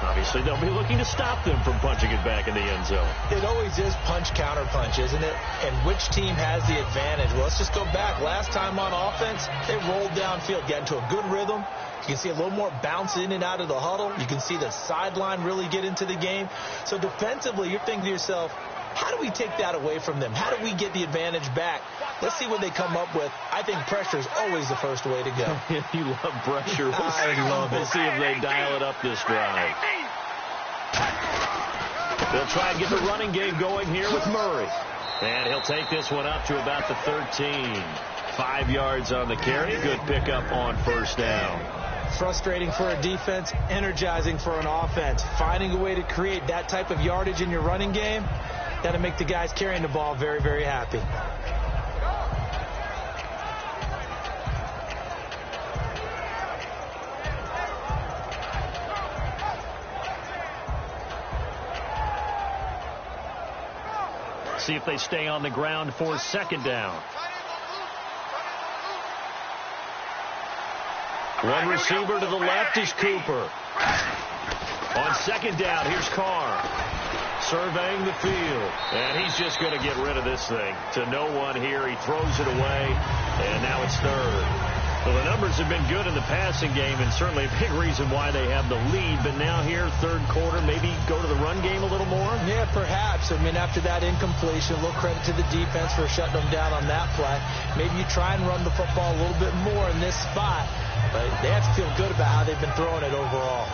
Obviously, they'll be looking to stop them from punching it back in the end zone. It always is punch-counter-punch, isn't it? And which team has the advantage? Well, let's just go back. Last time on offense, they rolled downfield, got into a good rhythm. You can see a little more bounce in and out of the huddle. You can see the sideline really get into the game. So defensively, you're thinking to yourself, how do we take that away from them? How do we get the advantage back? Let's see what they come up with. I think pressure is always the first way to go. You love pressure. I love it. We'll see if they dial it up this drive. They'll try and get the running game going here with Murray. And he'll take this one up to about the 13. 5 yards on the carry. Good pickup on first down. Frustrating for a defense, energizing for an offense. Finding a way to create that type of yardage in your running game, that'll make the guys carrying the ball very, very happy. See if they stay on the ground for second down. One receiver to the left is Cooper. On second down, here's Carr. Surveying the field. And he's just going to get rid of this thing to no one here. He throws it away, and now it's third. Well, the numbers have been good in the passing game, and certainly a big reason why they have the lead. But now here, third quarter, maybe go to the run game a little more? Yeah, perhaps. I mean, after that incompletion, a little credit to the defense for shutting them down on that play. Maybe you try and run the football a little bit more in this spot. But they have to feel good about how they've been throwing it overall.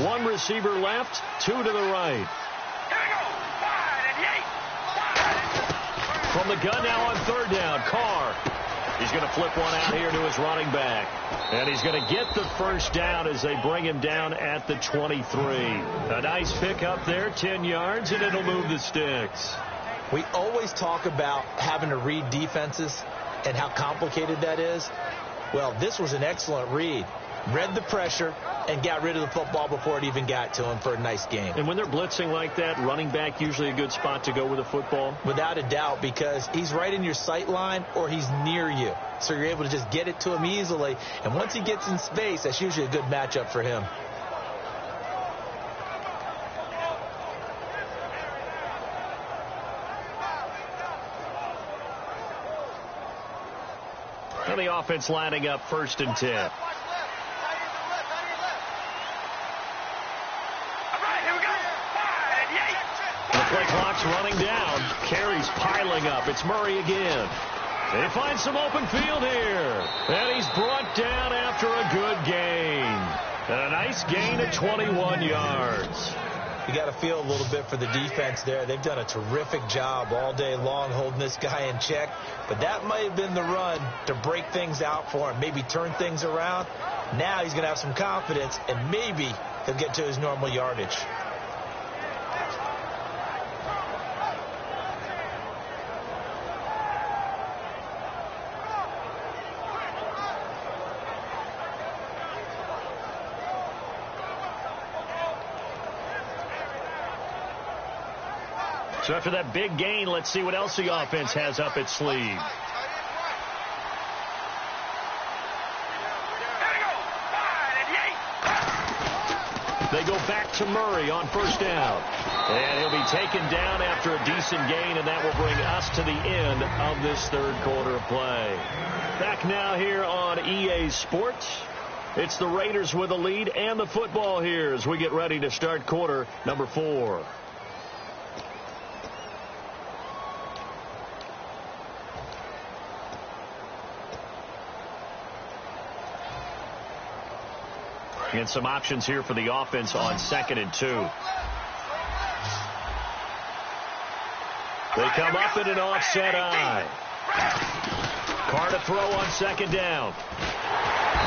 One receiver left, 2 to the right. From the gun now on third down, Carr. He's going to flip one out here to his running back. And he's going to get the first down as they bring him down at the 23. A nice pickup there, 10 yards, and it'll move the sticks. We always talk about having to read defenses and how complicated that is. Well, this was an excellent read. Read the pressure and got rid of the football before it even got to him for a nice game. And when they're blitzing like that, running back usually a good spot to go with the football? Without a doubt, because he's right in your sight line or he's near you. So you're able to just get it to him easily. And once he gets in space, that's usually a good matchup for him. And the offense lining up 1st and 10. gets running down. Carries piling up. It's Murray again. They find some open field here. And he's brought down after a good gain. And a nice gain of 21 yards. You got to feel a little bit for the defense there. They've done a terrific job all day long holding this guy in check. But that might have been the run to break things out for him, maybe turn things around. Now he's going to have some confidence, and maybe he'll get to his normal yardage. So after that big gain, let's see what else the offense has up its sleeve. They go back to Murray on first down. And he'll be taken down after a decent gain, and that will bring us to the end of this third quarter of play. Back now here on EA Sports. It's the Raiders with the lead and the football here as we get ready to start quarter number 4. And some options here for the offense on 2nd and 2. They come up in an offset eye. Carr to throw on 2nd down.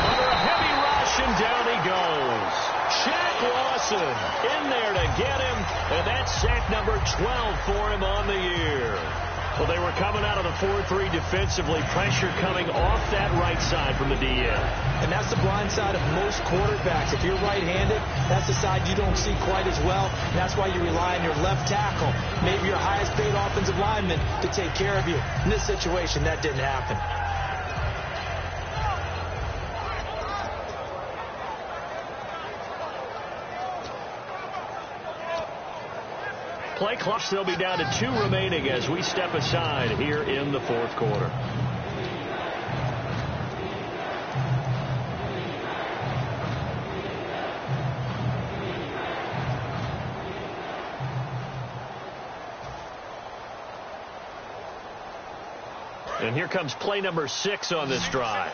Under a heavy rush, and down he goes. Shaq Lawson in there to get him, and that's sack number 12 for him on the year. Well, they were coming out of the 4-3 defensively. Pressure coming off that right side from the DN. And that's the blind side of most quarterbacks. If you're right-handed, that's the side you don't see quite as well. And that's why you rely on your left tackle, maybe your highest-paid offensive lineman, to take care of you. In this situation, that didn't happen. Play clock still be down to 2 remaining as we step aside here in the fourth quarter. And here comes play number 6 on this drive.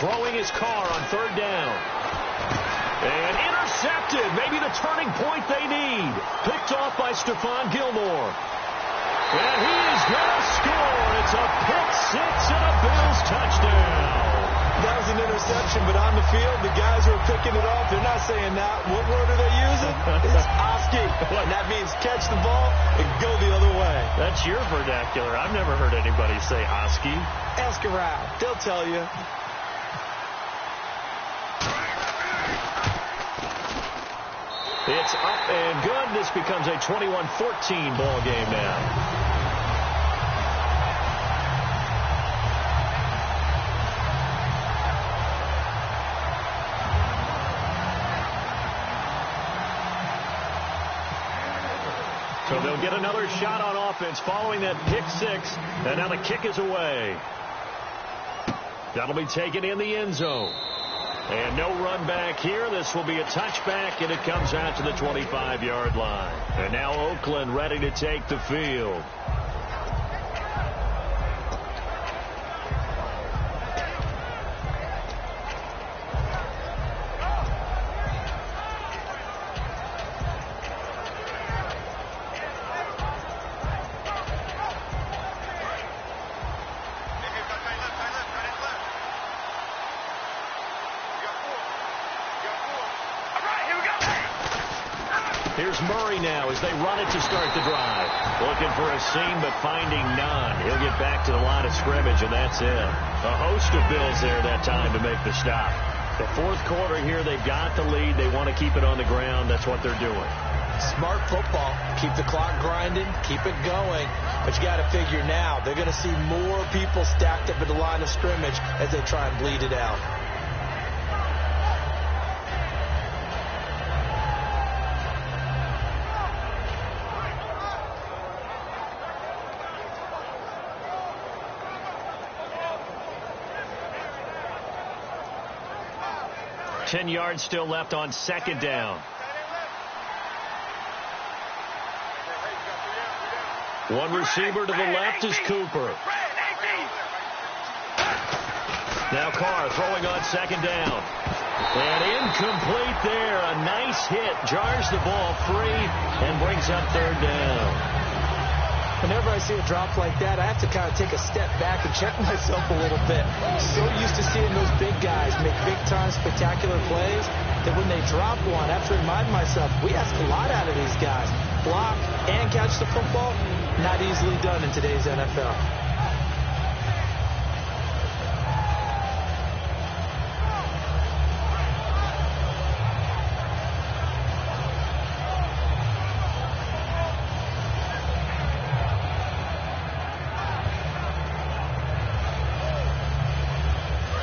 Throwing his Carr on 3rd down. And intercepted. Maybe the turning point they need. Picked off by Stephon Gilmore. And he is going to score. It's a pick 6 and a Bills touchdown. That was an interception, but on the field, the guys who are picking it off, they're not saying that. What word are they using? It's Oski. And that means catch the ball and go the other way. That's your vernacular. I've never heard anybody say Oski. Ask around. They'll tell you. It's up and good. This becomes a 21-14 ball game now. So they'll get another shot on offense following that pick 6, and now the kick is away. That'll be taken in the end zone. And no run back here. This will be a touchback, and it comes out to the 25-yard line. And now Oakland ready to take the field. Here's Murray now as they run it to start the drive. Looking for a seam, but finding none. He'll get back to the line of scrimmage, and that's it. A host of Bills there that time to make the stop. The fourth quarter here, they've got the lead. They want to keep it on the ground. That's what they're doing. Smart football. Keep the clock grinding. Keep it going. But you got to figure now, they're going to see more people stacked up at the line of scrimmage as they try and bleed it out. 10 yards still left on second down. One receiver to the left is Cooper. Now Carr throwing on second down. And incomplete there. A nice hit. Jars the ball free and brings up third down. Whenever I see a drop like that, I have to kind of take a step back and check myself a little bit. So used to seeing those big guys make big-time spectacular plays that when they drop one, I have to remind myself, we ask a lot out of these guys. Block and catch the football, not easily done in today's NFL.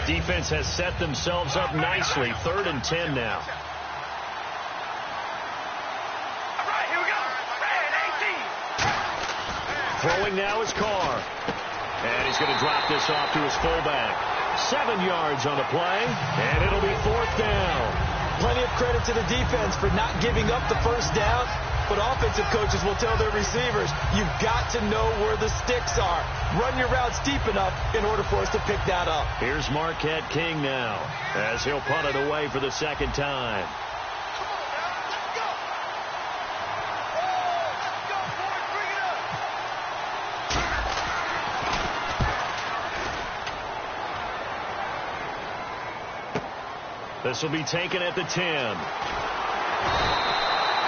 Defense has set themselves up nicely. 3rd and 10 now. All right, here we go. Throwing now is Carr. And he's going to drop this off to his fullback. 7 yards on the play, and it'll be 4th down. Plenty of credit to the defense for not giving up the first down, but offensive coaches will tell their receivers, you've got to know where the sticks are. Run your routes deep enough in order for us to pick that up. Here's Marquette King now, as he'll punt it away for the second time. This will be taken at the 10.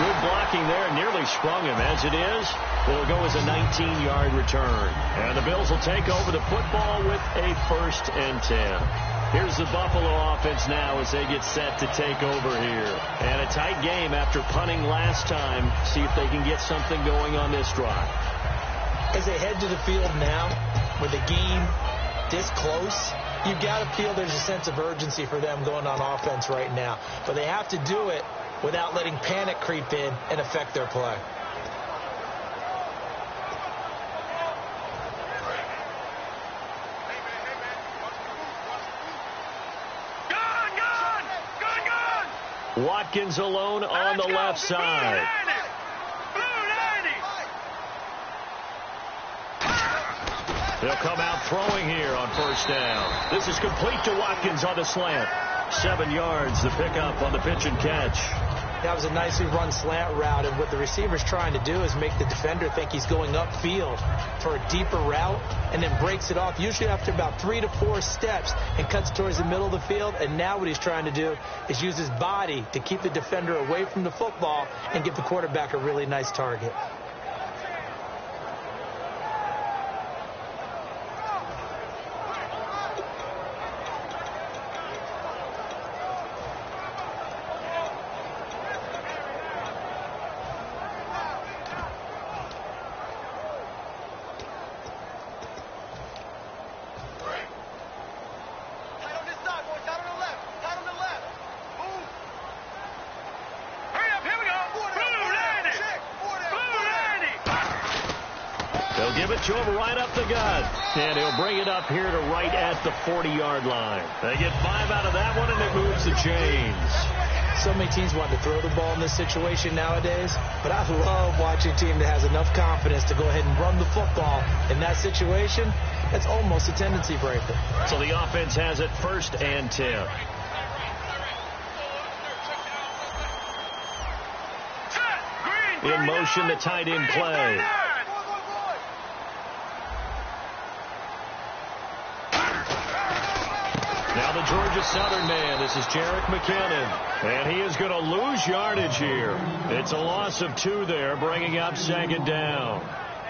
Good blocking there. Nearly sprung him. As it is, it'll go as a 19-yard return. And the Bills will take over the football with a 1st and 10. Here's the Buffalo offense now as they get set to take over here. And a tight game after punting last time. See if they can get something going on this drive. As they head to the field now, with the game this close, you've got to feel there's a sense of urgency for them going on offense right now. But they have to do it without letting panic creep in and affect their play. Gun! Watkins alone on the left side. They'll come out throwing here on 1st down. This is complete to Watkins on the slant. 7 yards, the pickup on the pitch and catch. That was a nicely run slant route, and what the receiver's trying to do is make the defender think he's going upfield for a deeper route and then breaks it off, usually after about 3 to 4 steps, and cuts towards the middle of the field. And now what he's trying to do is use his body to keep the defender away from the football and give the quarterback a really nice target. They'll give it to him right up the gut. And he'll bring it up here to right at the 40-yard line. They get 5 out of that one, and it moves the chains. So many teams want to throw the ball in this situation nowadays, but I love watching a team that has enough confidence to go ahead and run the football in that situation. That's almost a tendency breaker. So the offense has it 1st and 10. In motion, the tight end play. Now the Georgia Southern man. This is Jerick McKinnon. And he is going to lose yardage here. It's a loss of 2 there, bringing up 2nd down.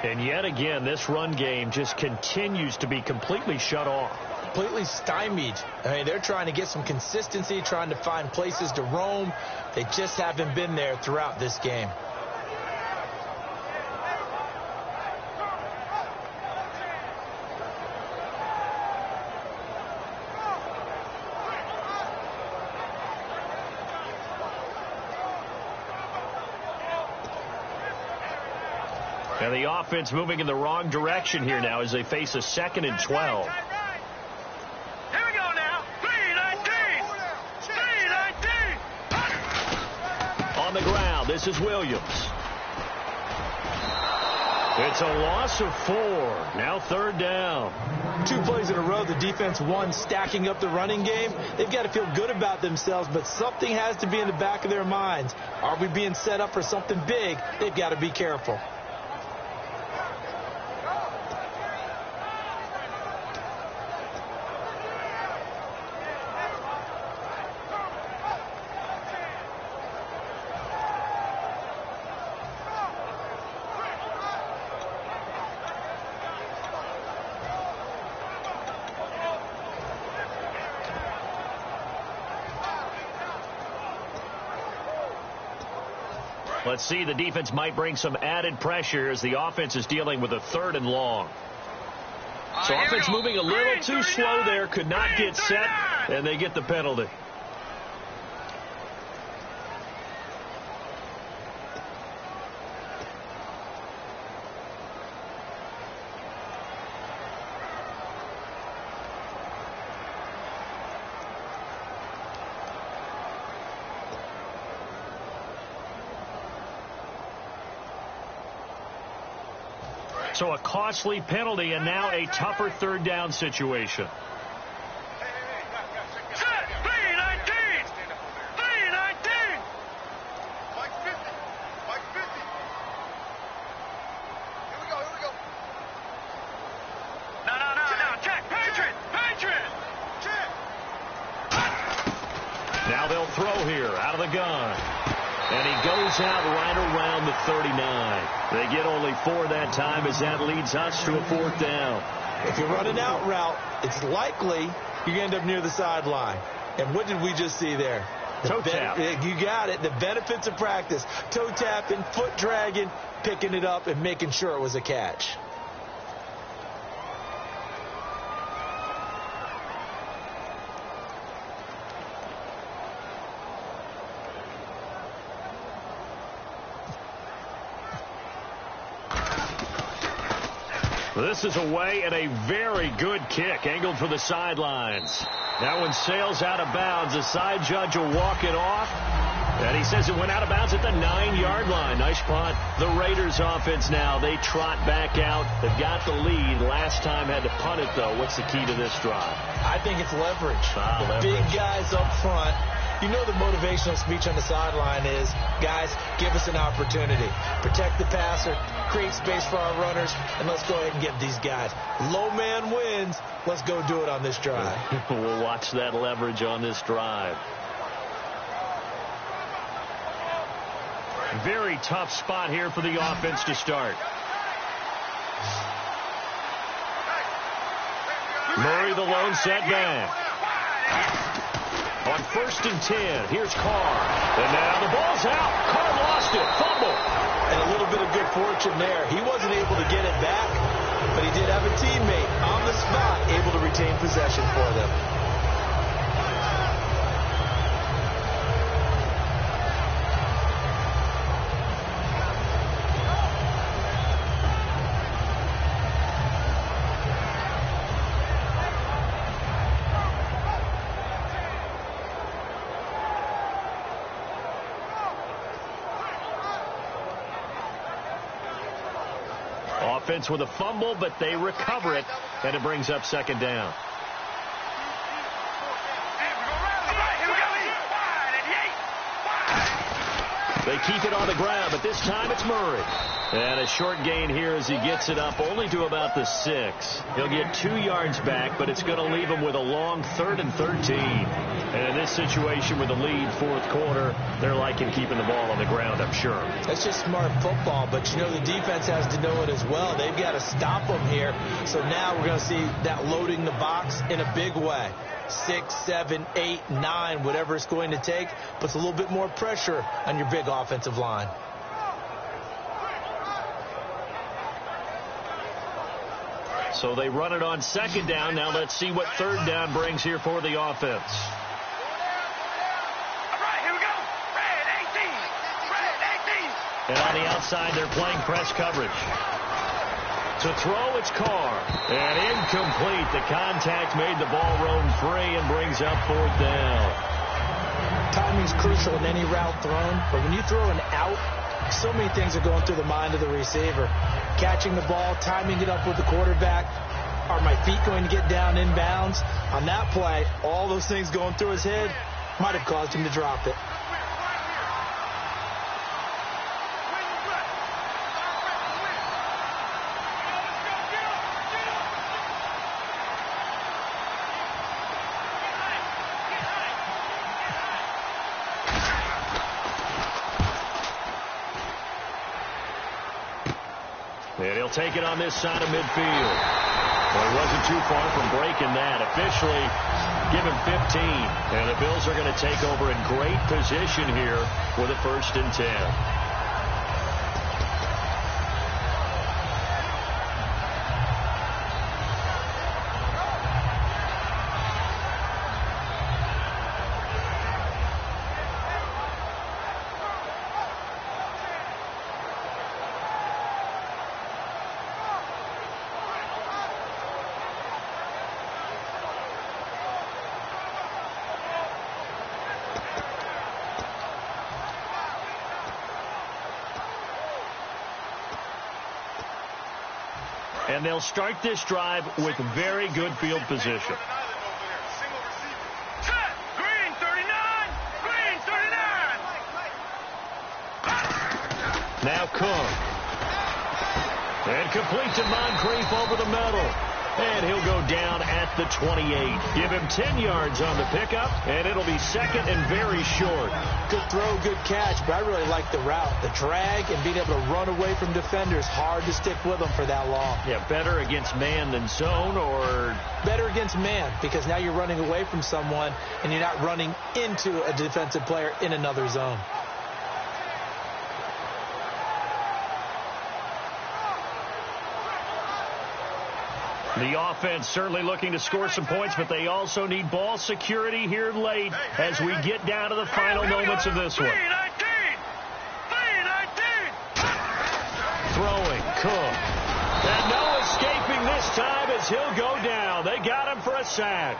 And yet again, this run game just continues to be completely shut off. Completely stymied. I mean, they're trying to get some consistency, trying to find places to roam. They just haven't been there throughout this game. And the offense moving in the wrong direction here now as they face a 2nd and 12. Here we go now. 3-19. 3-19. on the ground. This is Williams. It's a loss of 4. Now 3rd down. 2 plays in a row, the defense won, stacking up the running game. They've got to feel good about themselves, but something has to be in the back of their minds. Are we being set up for something big? They've got to be careful. Let's see, the defense might bring some added pressure as the offense is dealing with a 3rd and long. So offense moving a little too slow there, could not get set, and they get the penalty. So a costly penalty and now a tougher 3rd down situation. Set! 319! 319! Mike 50. Mike 50. Here we go. No. Check. Patron! Check! Now they'll throw here out of the gun. And he goes out right around the 39. They get only 4 that time as that leads us to a 4th down. If you run an out route, it's likely you end up near the sideline. And what did we just see there? Toe tap. You got it. The benefits of practice. Toe tapping, foot dragging, picking it up, and making sure it was a catch. This is away and a very good kick angled for the sidelines. That one sails out of bounds. The side judge will walk it off. And he says it went out of bounds at the 9-yard line. Nice punt. The Raiders offense now. They trot back out. They've got the lead. Last time had to punt it, though. What's the key to this drive? I think it's leverage. Leverage. Big guys up front. You know the motivational speech on the sideline is, guys, give us an opportunity. Protect the passer, create space for our runners, and let's go ahead and get these guys. Low man wins. Let's go do it on this drive. We'll watch that leverage on this drive. Very tough spot here for the offense to start. Murray, the lone setback. On 1st and 10, here's Carr. And now the ball's out. Carr lost it. Fumble. And a little bit of good fortune there. He wasn't able to get it back, but he did have a teammate on the spot able to retain possession for them. Offense with a fumble, but they recover it, and it brings up 2nd down. They keep it on the ground, but this time it's Murray. And a short gain here as he gets it up only to about the 6. He'll get 2 yards back, but it's going to leave him with a long 3rd and 13. And in this situation with the lead 4th quarter, they're liking keeping the ball on the ground, I'm sure. That's just smart football, but you know the defense has to know it as well. They've got to stop them here. So now we're going to see that loading the box in a big way. 6, 7, 8, 9, whatever it's going to take, puts a little bit more pressure on your big offensive line. So they run it on 2nd down. Now let's see what 3rd down brings here for the offense. And on the outside, they're playing press coverage. To throw, it's Carr. And incomplete. The contact made the ball roam free and brings up 4th down. Timing's crucial in any route thrown, but when you throw an out, so many things are going through the mind of the receiver. Catching the ball, timing it up with the quarterback. Are my feet going to get down inbounds? On that play, all those things going through his head might have caused him to drop it. And he'll take it on this side of midfield. Well, he wasn't too far from breaking that. Officially, give him 15. And the Bills are going to take over in great position here with a 1st and 10. And they'll start this drive with very good field position. Green 39! Green 39! Now Cook. And complete to Moncrief over the middle. And he'll go down at the 28. Give him 10 yards on the pickup, and it'll be 2nd and very short. Good throw, good catch, but I really like the route. The drag and being able to run away from defenders, hard to stick with them for that long. Yeah, better against man than zone, or? Better against man, because now you're running away from someone, and you're not running into a defensive player in another zone. The offense certainly looking to score some points, but they also need ball security here late as we get down to the final moments of this one. 3-19! Throwing, Cook. And no escaping this time as he'll go down. They got him for a sack.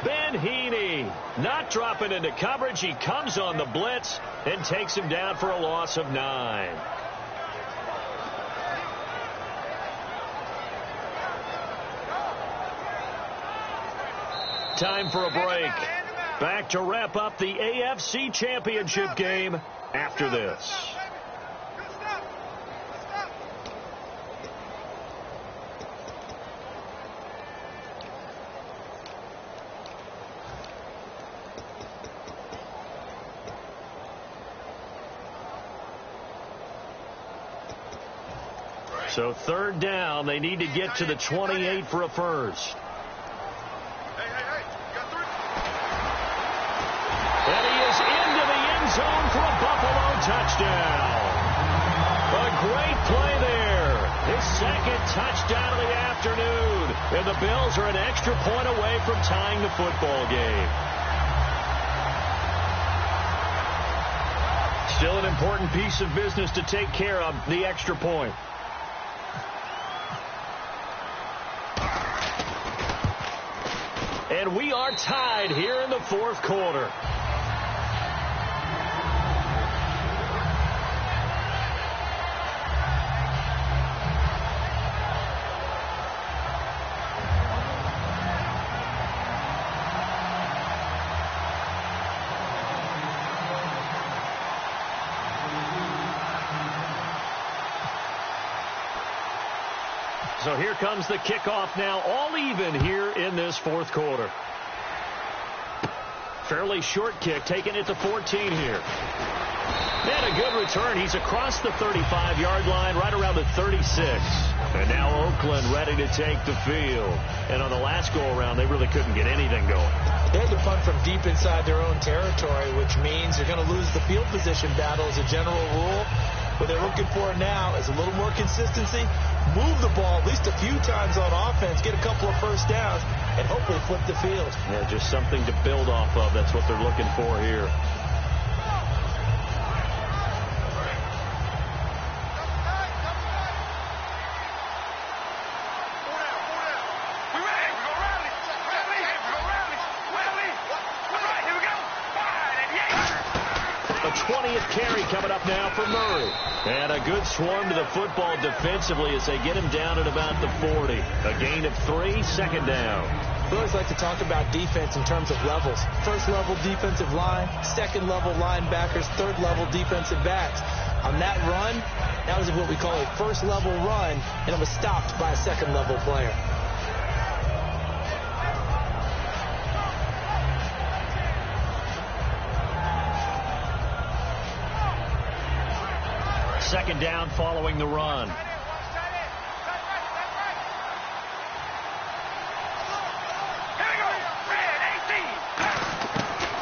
Ben Heaney not dropping into coverage. He comes on the blitz and takes him down for a loss of 9. Time for a break. Back to wrap up the AFC Championship game after this. So 3rd down, they need to get to the 28 for a first. And he is into the end zone for a Buffalo touchdown. A great play there. His 2nd touchdown of the afternoon. And the Bills are an extra point away from tying the football game. Still an important piece of business to take care of, the extra point. And we are tied here in the 4th quarter. So here comes the kickoff now, all even here in this 4th quarter. Fairly short kick, taking it to 14 here. And a good return. He's across the 35-yard line, right around the 36. And now Oakland ready to take the field. And on the last go-around, they really couldn't get anything going. They had to punt from deep inside their own territory, which means they're going to lose the field position battle as a general rule. What they're looking for now is a little more consistency, move the ball at least a few times on offense, get a couple of first downs, and hopefully flip the field. Yeah, just something to build off of. That's what they're looking for here. carry coming up now for Murray. And a good swarm to the football defensively as they get him down at about the 40. A gain of 3, second down. We always like to talk about defense in terms of levels. First level defensive line, second level linebackers, third level defensive backs. On that run, that was what we call a first level run, and it was stopped by a second level player. Second down following the run.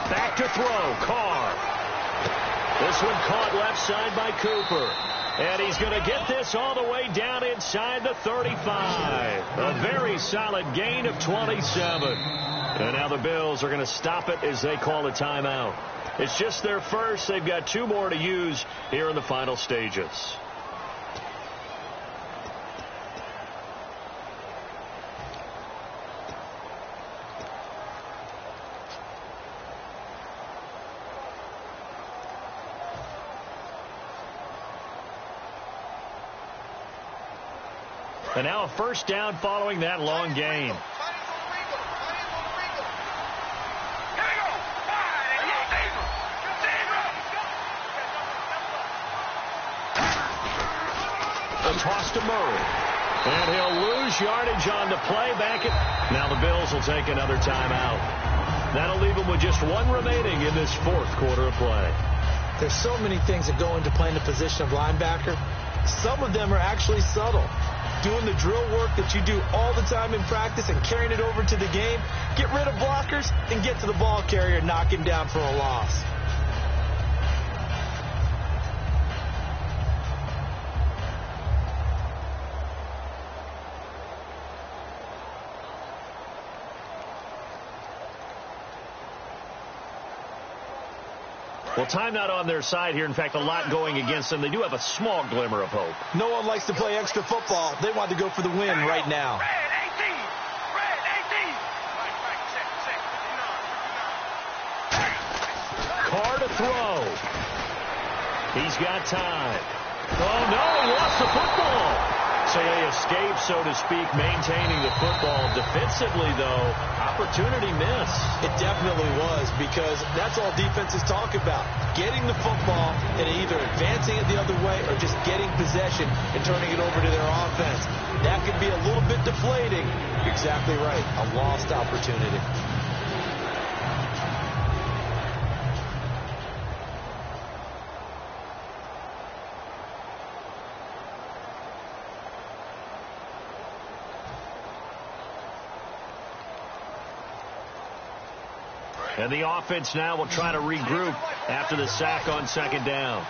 Back to throw, Carr. This one caught left side by Cooper. And he's going to get this all the way down inside the 35. A very solid gain of 27. And now the Bills are going to stop it as they call a timeout. It's just their first. They've got 2 more to use here in the final stages. And now a first down following that long gain. A toss to Murray. And he'll lose yardage on the play. Now the Bills will take another timeout. That'll leave them with just 1 remaining in this 4th quarter of play. There's so many things that go into playing the position of linebacker. Some of them are actually subtle. Doing the drill work that you do all the time in practice and carrying it over to the game. Get rid of blockers and get to the ball carrier and knock him down for a loss. Well, time not on their side here. In fact, a lot going against them. They do have a small glimmer of hope. No one likes to play extra football. They want to go for the win right now. Carr to throw. He's got time. Oh, no, he lost the football. So they escape, so to speak, maintaining the football. Defensively, though, opportunity miss. It definitely was, because that's all defenses talk about. Getting the football and either advancing it the other way or just getting possession and turning it over to their offense. That could be a little bit deflating. You're exactly right. A lost opportunity. And the offense now will try to regroup after the sack on second down.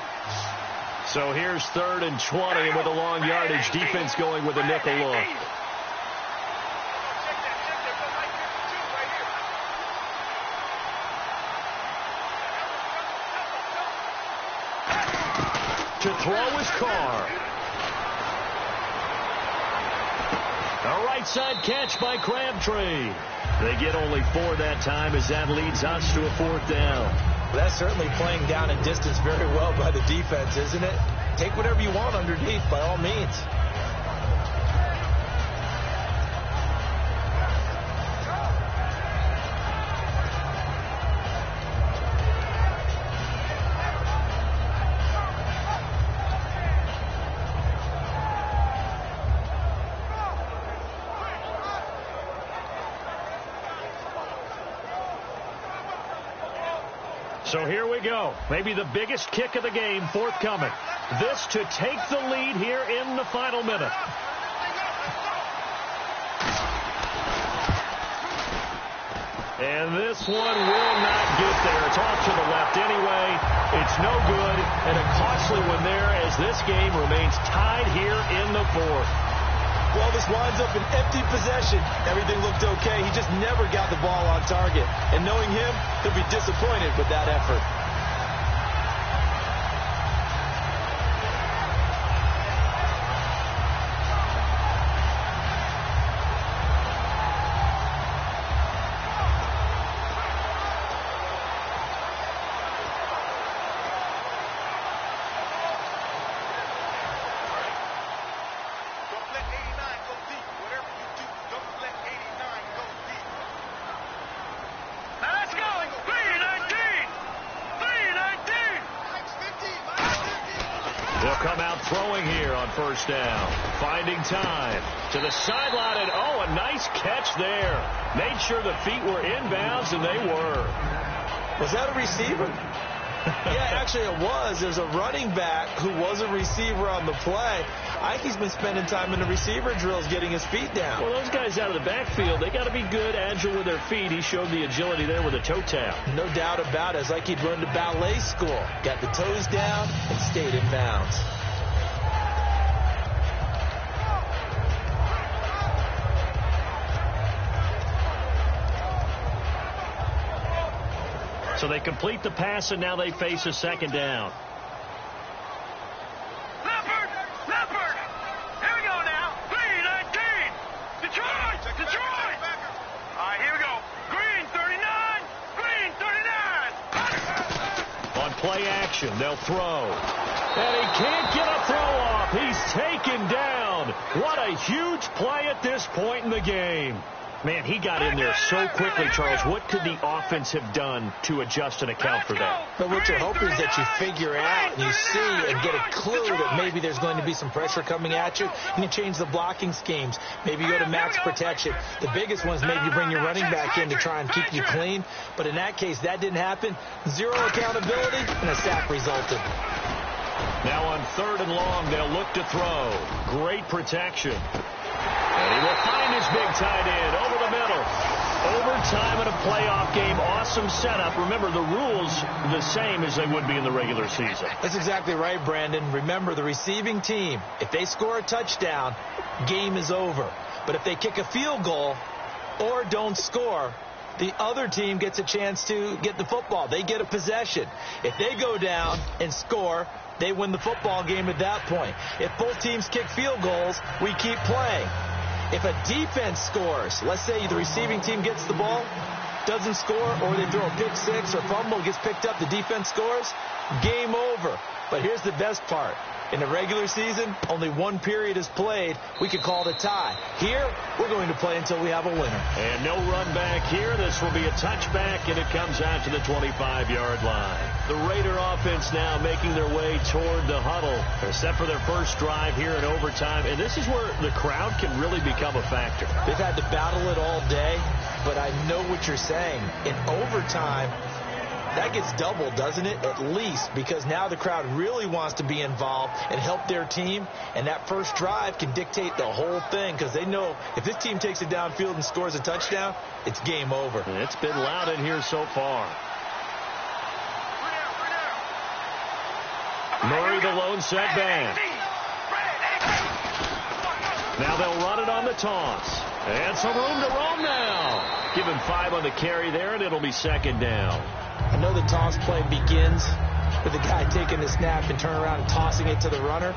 So here's 3rd and 20 with a long yardage. Defense going with a nickel look. To throw is Carr. A right side catch by Crabtree. They get only 4 that time as that leads us to a 4th down. Well, that's certainly playing down and distance very well by the defense, isn't it? Take whatever you want underneath, by all means. So here we go. Maybe the biggest kick of the game forthcoming. This to take the lead here in the final minute. And this one will not get there. It's off to the left anyway. It's no good, and a costly one there as this game remains tied here in the 4th. Well, this winds up an empty possession. Everything looked okay. He just never got the ball on target. And knowing him, he'll be disappointed with that effort. They'll come out throwing here on first down. Finding time to the sideline, and a nice catch there. Made sure the feet were inbounds, and they were. Was that a receiver? Yeah, actually it was. There's a running back who was a receiver on the play. I think he's been spending time in the receiver drills getting his feet down. Well, those guys out of the backfield, they got to be good, agile with their feet. He showed the agility there with a toe tap. No doubt about it. It's like he'd run to ballet school. Got the toes down and stayed in bounds. So they complete the pass, and now they face a second down. Leopard! Here we go now. Green 19. Detroit! All right, here we go. Green 39. Green 39. On play action, they'll throw. And he can't get a throw off. He's taken down. What a huge play at this point in the game. Man, he got in there so quickly, Charles. What could the offense have done to adjust and account for that? But what you're hoping is that you figure out and you see and get a clue that maybe there's going to be some pressure coming at you, and you change the blocking schemes. Maybe you go to max protection. The biggest one is maybe you bring your running back in to try and keep you clean. But in that case, that didn't happen. Zero accountability, and a sack resulted. Now on 3rd and long, they'll look to throw. Great protection. And he will find his big tight end over the middle. Overtime in a playoff game. Awesome setup. Remember, the rules the same as they would be in the regular season. That's exactly right, Brandon. Remember, the receiving team, if they score a touchdown, game is over. But if they kick a field goal or don't score, the other team gets a chance to get the football. They get a possession. If they go down and score, they win the football game at that point. If both teams kick field goals, we keep playing. If a defense scores, let's say the receiving team gets the ball, doesn't score, or they throw a pick six or fumble, gets picked up, the defense scores, game over. But here's the best part. In the regular season, only one period is played. We could call it a tie. Here, we're going to play until we have a winner. And no run back here. This will be a touchback, and it comes out to the 25-yard line. The Raider offense now making their way toward the huddle. They're set for their first drive here in overtime, and this is where the crowd can really become a factor. They've had to battle it all day, but I know what you're saying. In overtime, that gets doubled, doesn't it? At least, because now the crowd really wants to be involved and help their team, and that first drive can dictate the whole thing because they know if this team takes it downfield and scores a touchdown, it's game over. And it's been loud in here so far. Murray, the lone set back. Now they'll run it on the toss. And some room to roam now. Give him 5 on the carry there, and it'll be second down. I know the toss play begins with the guy taking the snap and turning around and tossing it to the runner.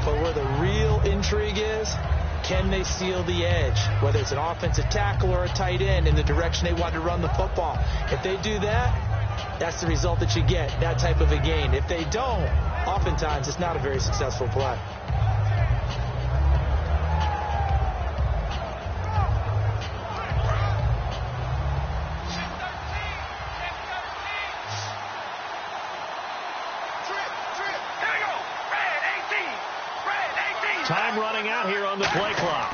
But where the real intrigue is, can they seal the edge? Whether it's an offensive tackle or a tight end in the direction they want to run the football. If they do that, that's the result that you get, that type of a gain. If they don't, oftentimes it's not a very successful play. Time running out here on the play clock.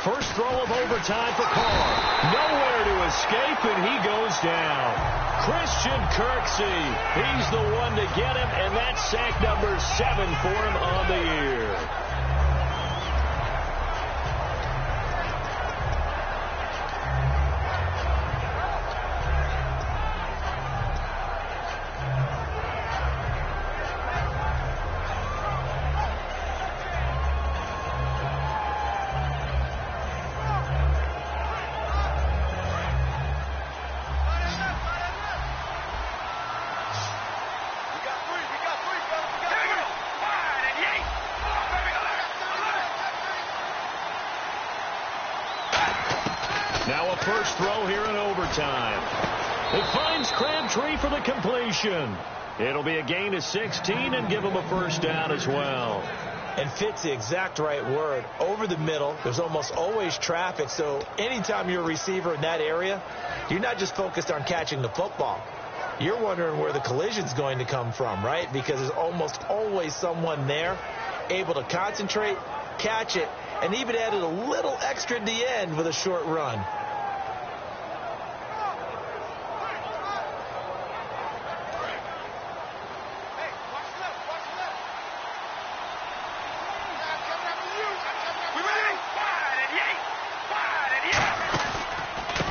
First throw of overtime for Carr. Nowhere to escape, and he goes down. Christian Kirksey, he's the one to get him, and that's sack number 7 for him on the year. Now a first throw here in overtime. It finds Crabtree for the completion. It'll be a gain of 16 and give him a first down as well. And fit's the exact right word. Over the middle, there's almost always traffic, so anytime you're a receiver in that area, you're not just focused on catching the football. you're wondering where the collision's going to come from, right? Because there's almost always someone there able to concentrate, catch it, and even added a little extra at the end with a short run.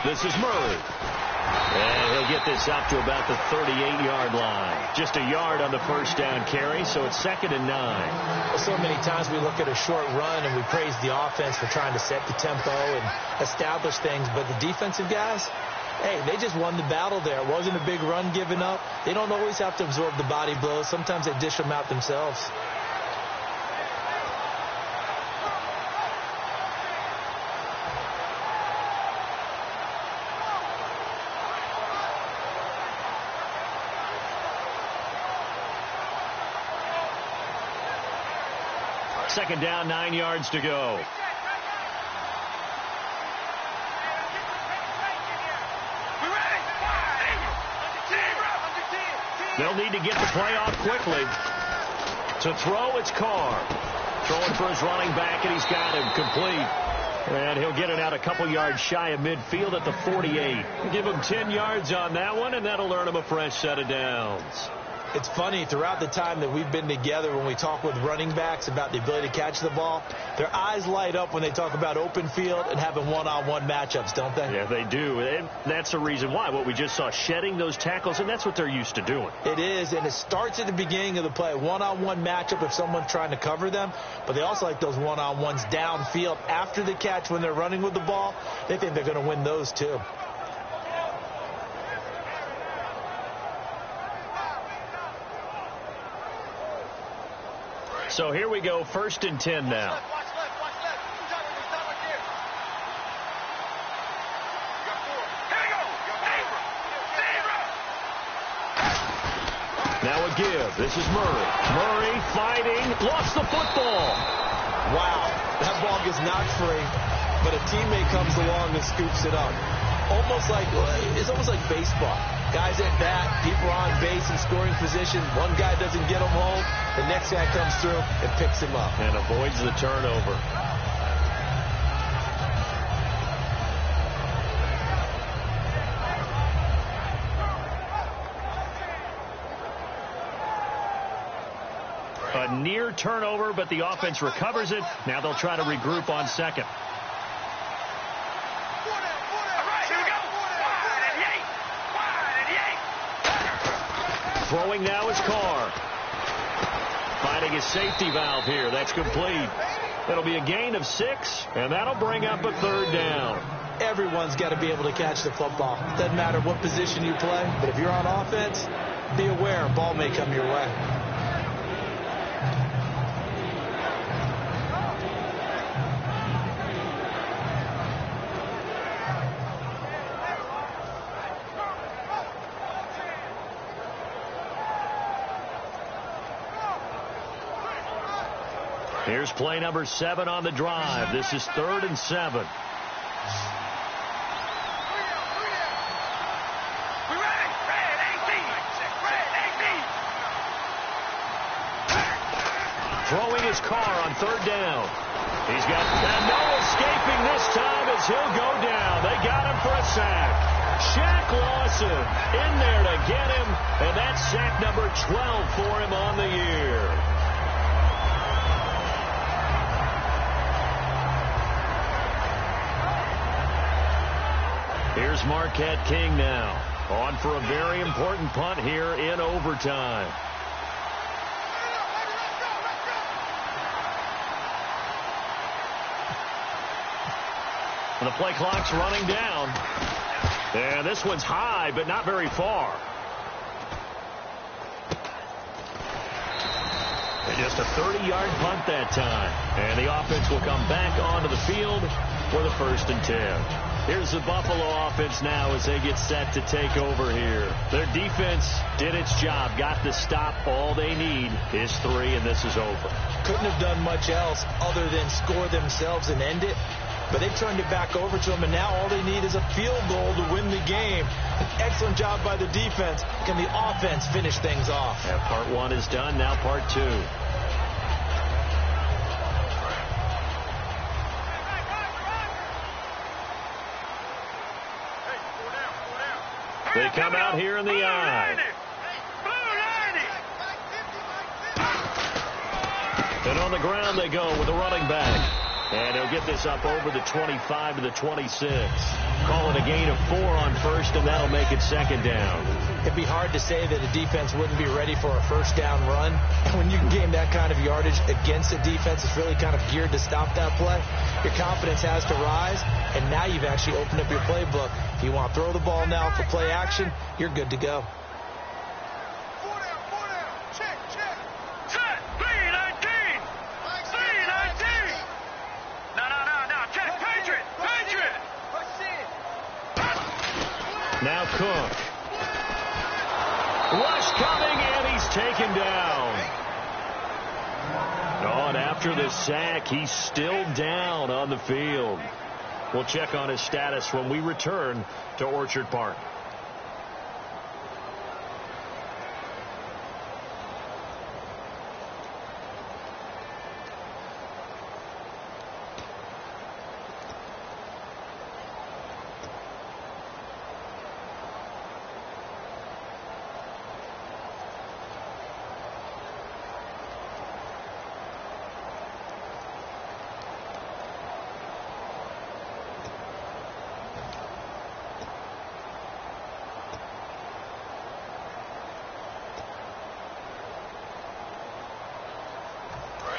This is Murray. And he'll get this up to about the 38-yard line. Just a yard on the first down carry, so it's 2nd and 9. Well, so many times we look at a short run and we praise the offense for trying to set the tempo and establish things, but the defensive guys, hey, they just won the battle there. It wasn't a big run given up. They don't always have to absorb the body blows. Sometimes they dish them out themselves. Second down, 9 yards to go. They'll need to get the play off quickly. To throw, it's Carr. Throwing for his running back, and he's got him complete. And he'll get it out a couple yards shy of midfield at the 48. Give him 10 yards on that one, and that'll earn him a fresh set of downs. It's funny, throughout the time that we've been together, when we talk with running backs about the ability to catch the ball, their eyes light up when they talk about open field and having one-on-one matchups, don't they? Yeah, they do. And that's the reason why. What we just saw, shedding those tackles, and that's what they're used to doing. It is, and it starts at the beginning of the play. One-on-one matchup if someone's trying to cover them, but they also like those one-on-ones downfield after the catch when they're running with the ball. They think they're going to win those too. So here we go, 1st and 10 now. Now a give. This is Murray. Murray fighting, lost the football. Wow, that ball gets knocked free, but a teammate comes along and scoops it up. It's almost like baseball. Guys at bat, people are on base in scoring position. One guy doesn't get him home. The next guy comes through and picks him up. And avoids the turnover. A near turnover, but the offense recovers it. Now they'll try to regroup on 2nd. Throwing now is Carr. Finding his safety valve here. That's complete. It'll be a gain of 6, and that'll bring up a 3rd down. Everyone's got to be able to catch the football. Doesn't matter what position you play, but if you're on offense, be aware a ball may come your way. Here's play number 7 on the drive. This is 3rd and 7. Throwing his Carr on 3rd down. He's got no escaping this time as he'll go down. They got him for a sack. Shaq Lawson in there to get him, and that's sack number 12 for him on the year. Here's Marquette King now, on for a very important punt here in overtime. And the play clock's running down. And this one's high, but not very far. And just a 30-yard punt that time. And the offense will come back onto the field for the 1st and 10. Here's the Buffalo offense now as they get set to take over here. Their defense did its job, got the stop. All they need is 3, and this is over. Couldn't have done much else other than score themselves and end it. but they turned it back over to them, and now all they need is a field goal to win the game. An excellent job by the defense. Can the offense finish things off? Yeah, part one is done. Now part two. They come out here in the eye. And on the ground they go with the running back. And he'll get this up over the 25 to the 26. Call it a gain of 4 on first, and that'll make it second down. It'd be hard to say that a defense wouldn't be ready for a first down run. And when you can gain that kind of yardage against a defense, it's really kind of geared to stop that play. Your confidence has to rise, and now you've actually opened up your playbook. If you want to throw the ball now for play action, you're good to go. Now Cook. Rush coming, and he's taken down. Oh, and after the sack, he's still down on the field. We'll check on his status when we return to Orchard Park.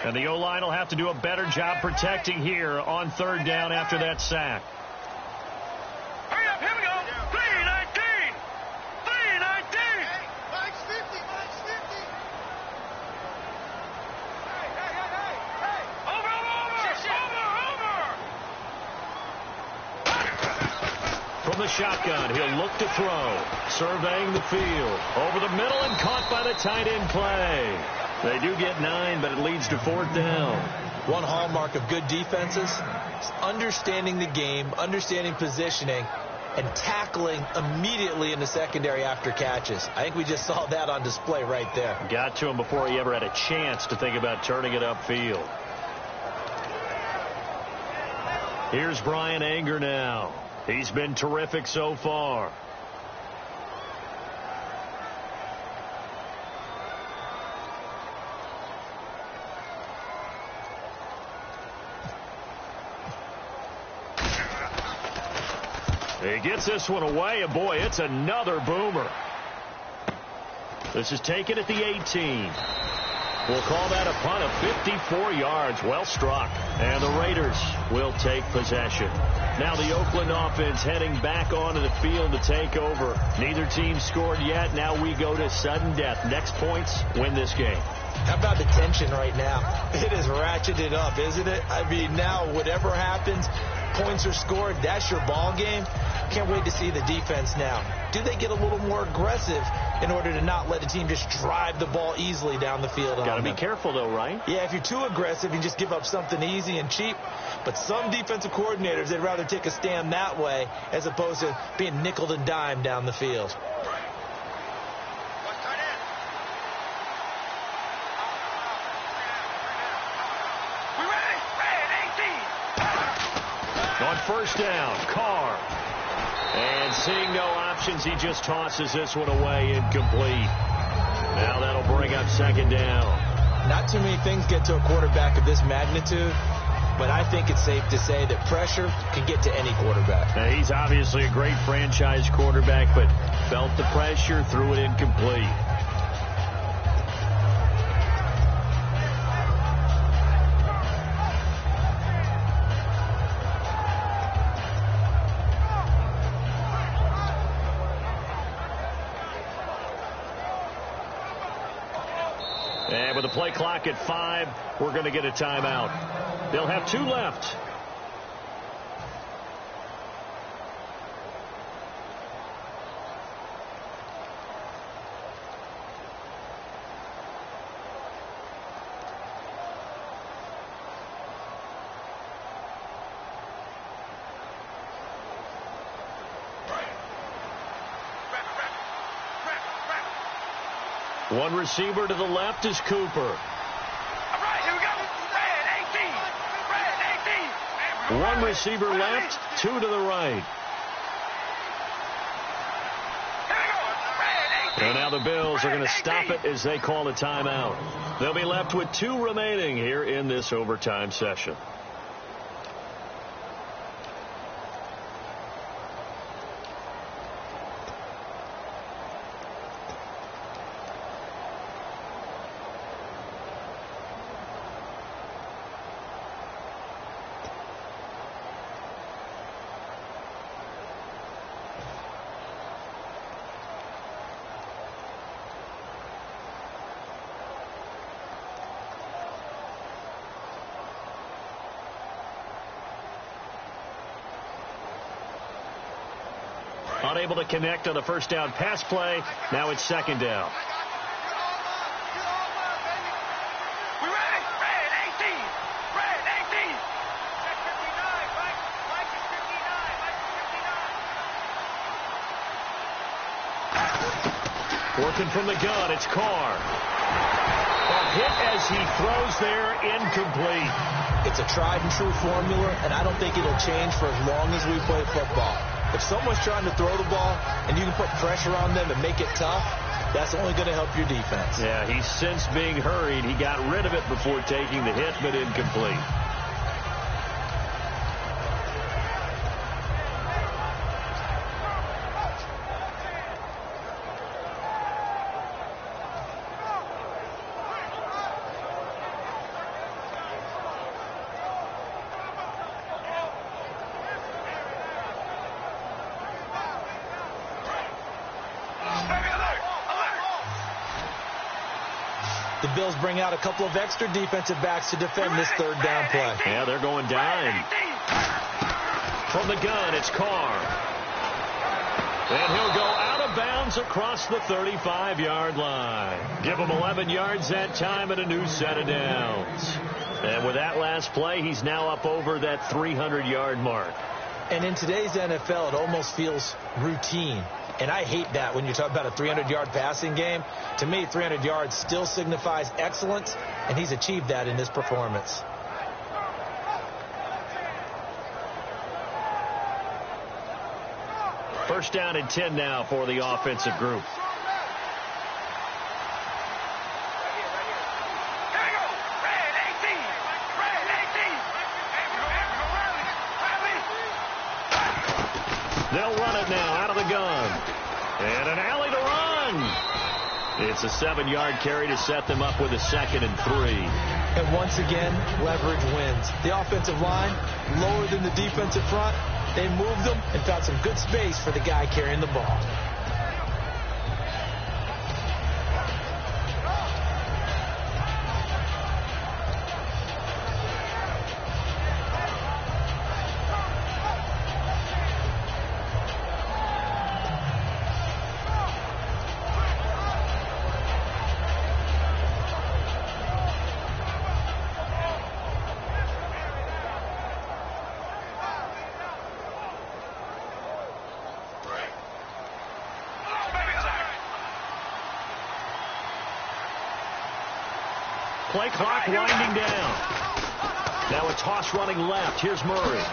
And the O-line will have to do a better job protecting here on third down after that sack. Hurry up, here we go. 3-19. 3-19. Max 50, Max 50. Hey. Over. From the shotgun, he'll look to throw. Surveying the field. Over the middle and caught by the tight end play. They do get 9, but it leads to fourth down. One hallmark of good defenses is understanding the game, understanding positioning, and tackling immediately in the secondary after catches. I think we just saw that on display right there. Got to him before he ever had a chance to think about turning it upfield. Here's Brian Anger now. He's been terrific so far. He gets this one away, and boy, it's another boomer. This is taken at the 18. We'll call that a punt of 54 yards. Well struck. And the Raiders will take possession. Now the Oakland offense heading back onto the field to take over. Neither team scored yet. Now we go to sudden death. Next points win this game. How about the tension right now? It is ratcheted up, isn't it? I mean, now whatever happens, points are scored. That's your ball game. Can't wait to see the defense now. Do they get a little more aggressive in order to not let the team just drive the ball easily down the field? Got to be careful, though, right? Yeah, if you're too aggressive, you just give up something easy and cheap. But some defensive coordinators, they'd rather take a stand that way as opposed to being nickeled and dimed down the field. On first down, Carr. And seeing no options, he just tosses this one away, incomplete. Now that'll bring up second down. Not too many things get to a quarterback of this magnitude, but I think it's safe to say that pressure can get to any quarterback. Now, he's obviously a great franchise quarterback, but felt the pressure, threw it incomplete. And with the play clock at 5, we're going to get a timeout. They'll have 2 left. One receiver to the left is Cooper. All right, here we go. Red 18. Red 18. One receiver left, two to the right. And now the Bills are going to stop it as they call a timeout. They'll be left with 2 remaining here in this overtime session. Unable to connect on the first down pass play. Now it's second down. We ready? Red 18. Red 18. Check 59. Mike is 59. Working from the gun, it's Carr. A hit as he throws there, incomplete. It's a tried and true formula, and I don't think it'll change for as long as we play football. If someone's trying to throw the ball and you can put pressure on them and make it tough, that's only going to help your defense. Yeah, he's since being hurried. He got rid of it before taking the hit, but incomplete. The Bills bring out a couple of extra defensive backs to defend this third down play. Yeah, they're going dime. From the gun, it's Carr. And he'll go out of bounds across the 35-yard line. Give him 11 yards that time and a new set of downs. And with that last play, he's now up over that 300-yard mark. And in today's NFL, it almost feels routine. And I hate that when you talk about a 300-yard passing game. To me, 300 yards still signifies excellence, and he's achieved that in this performance. First down and 10 now for the offensive group. They'll run it now out of the gun. And an alley to run. It's a 7-yard carry to set them up with a 2nd and 3. And once again, leverage wins. The offensive line, lower than the defensive front. They moved them and found some good space for the guy carrying the ball. Play clock winding down. Now a toss running left. Here's Murray.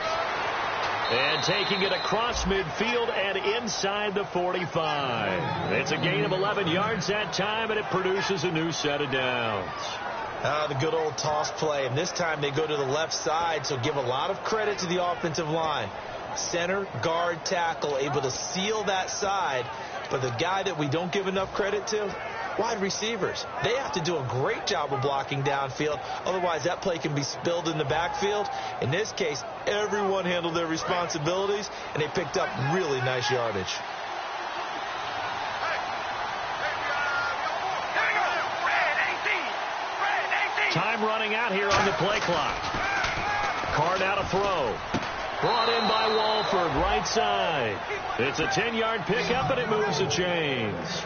And taking it across midfield and inside the 45. It's a gain of 11 yards that time, and it produces a new set of downs. The good old toss play. And this time they go to the left side, so give a lot of credit to the offensive line. Center, guard, tackle, able to seal that side. But the guy that we don't give enough credit to, wide receivers. They have to do a great job of blocking downfield. Otherwise, that play can be spilled in the backfield. In this case, everyone handled their responsibilities, and they picked up really nice yardage. Time running out here on the play clock. Carr now to throw. Brought in by Walford, right side. It's a 10-yard pickup, and it moves the chains.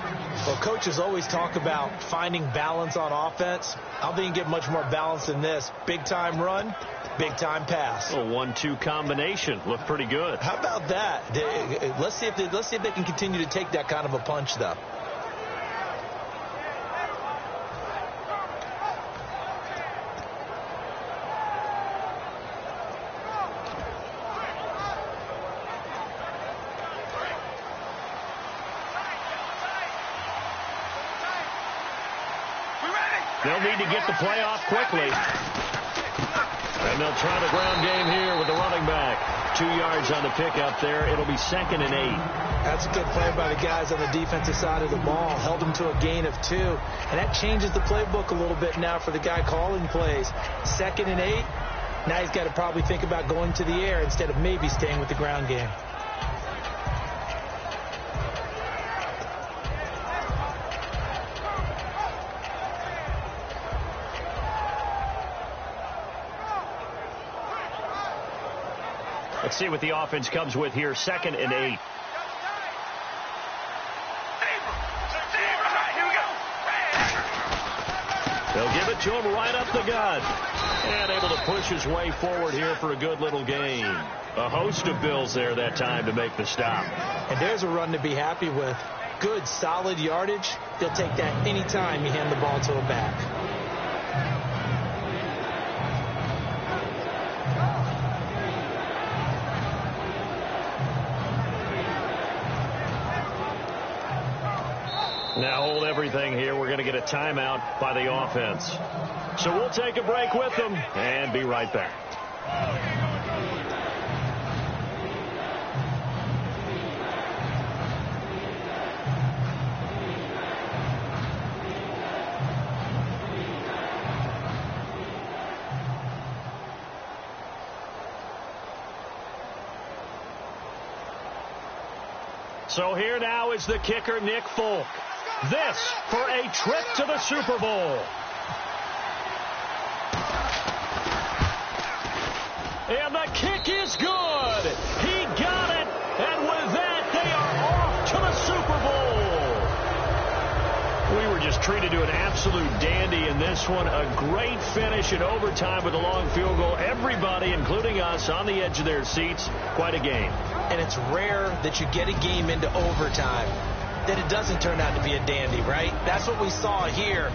Well, coaches always talk about finding balance on offense. I don't think you get much more balance than this. Big-time run, big-time pass. A 1-2 combination. Looked pretty good. How about that? Let's see if they can continue to take that kind of a punch, though. They'll need to get the play off quickly. And they'll try the ground game here with the running back. 2 yards on the pickup there. It'll be 2nd and 8. That's a good play by the guys on the defensive side of the ball. Held them to a gain of 2. And that changes the playbook a little bit now for the guy calling plays. 2nd and 8. Now he's got to probably think about going to the air instead of maybe staying with the ground game. Let's see what the offense comes with here. 2nd and 8. They'll give it to him right up the gut. And able to push his way forward here for a good little gain. A host of Bills there that time to make the stop. And there's a run to be happy with. Good, solid yardage. They'll take that any time you hand the ball to a back. Now hold everything here. We're going to get a timeout by the offense. So we'll take a break with them and be right back. So here now is the kicker, Nick Folk. This for a trip to the Super Bowl. And the kick is good. He got it. And with that, they are off to the Super Bowl. We were just treated to an absolute dandy in this one. A great finish in overtime with a long field goal. Everybody, including us, on the edge of their seats. Quite a game. And it's rare that you get a game into overtime that it doesn't turn out to be a dandy, right? That's what we saw here.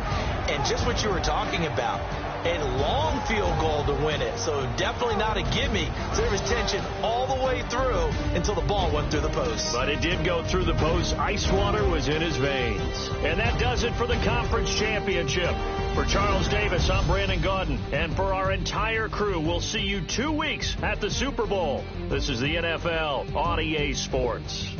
And just what you were talking about, a long field goal to win it. So definitely not a gimme. So there was tension all the way through until the ball went through the post. But it did go through the post. Ice water was in his veins. And that does it for the conference championship. For Charles Davis, I'm Brandon Gaudin. And for our entire crew, we'll see you 2 weeks at the Super Bowl. This is the NFL on EA Sports.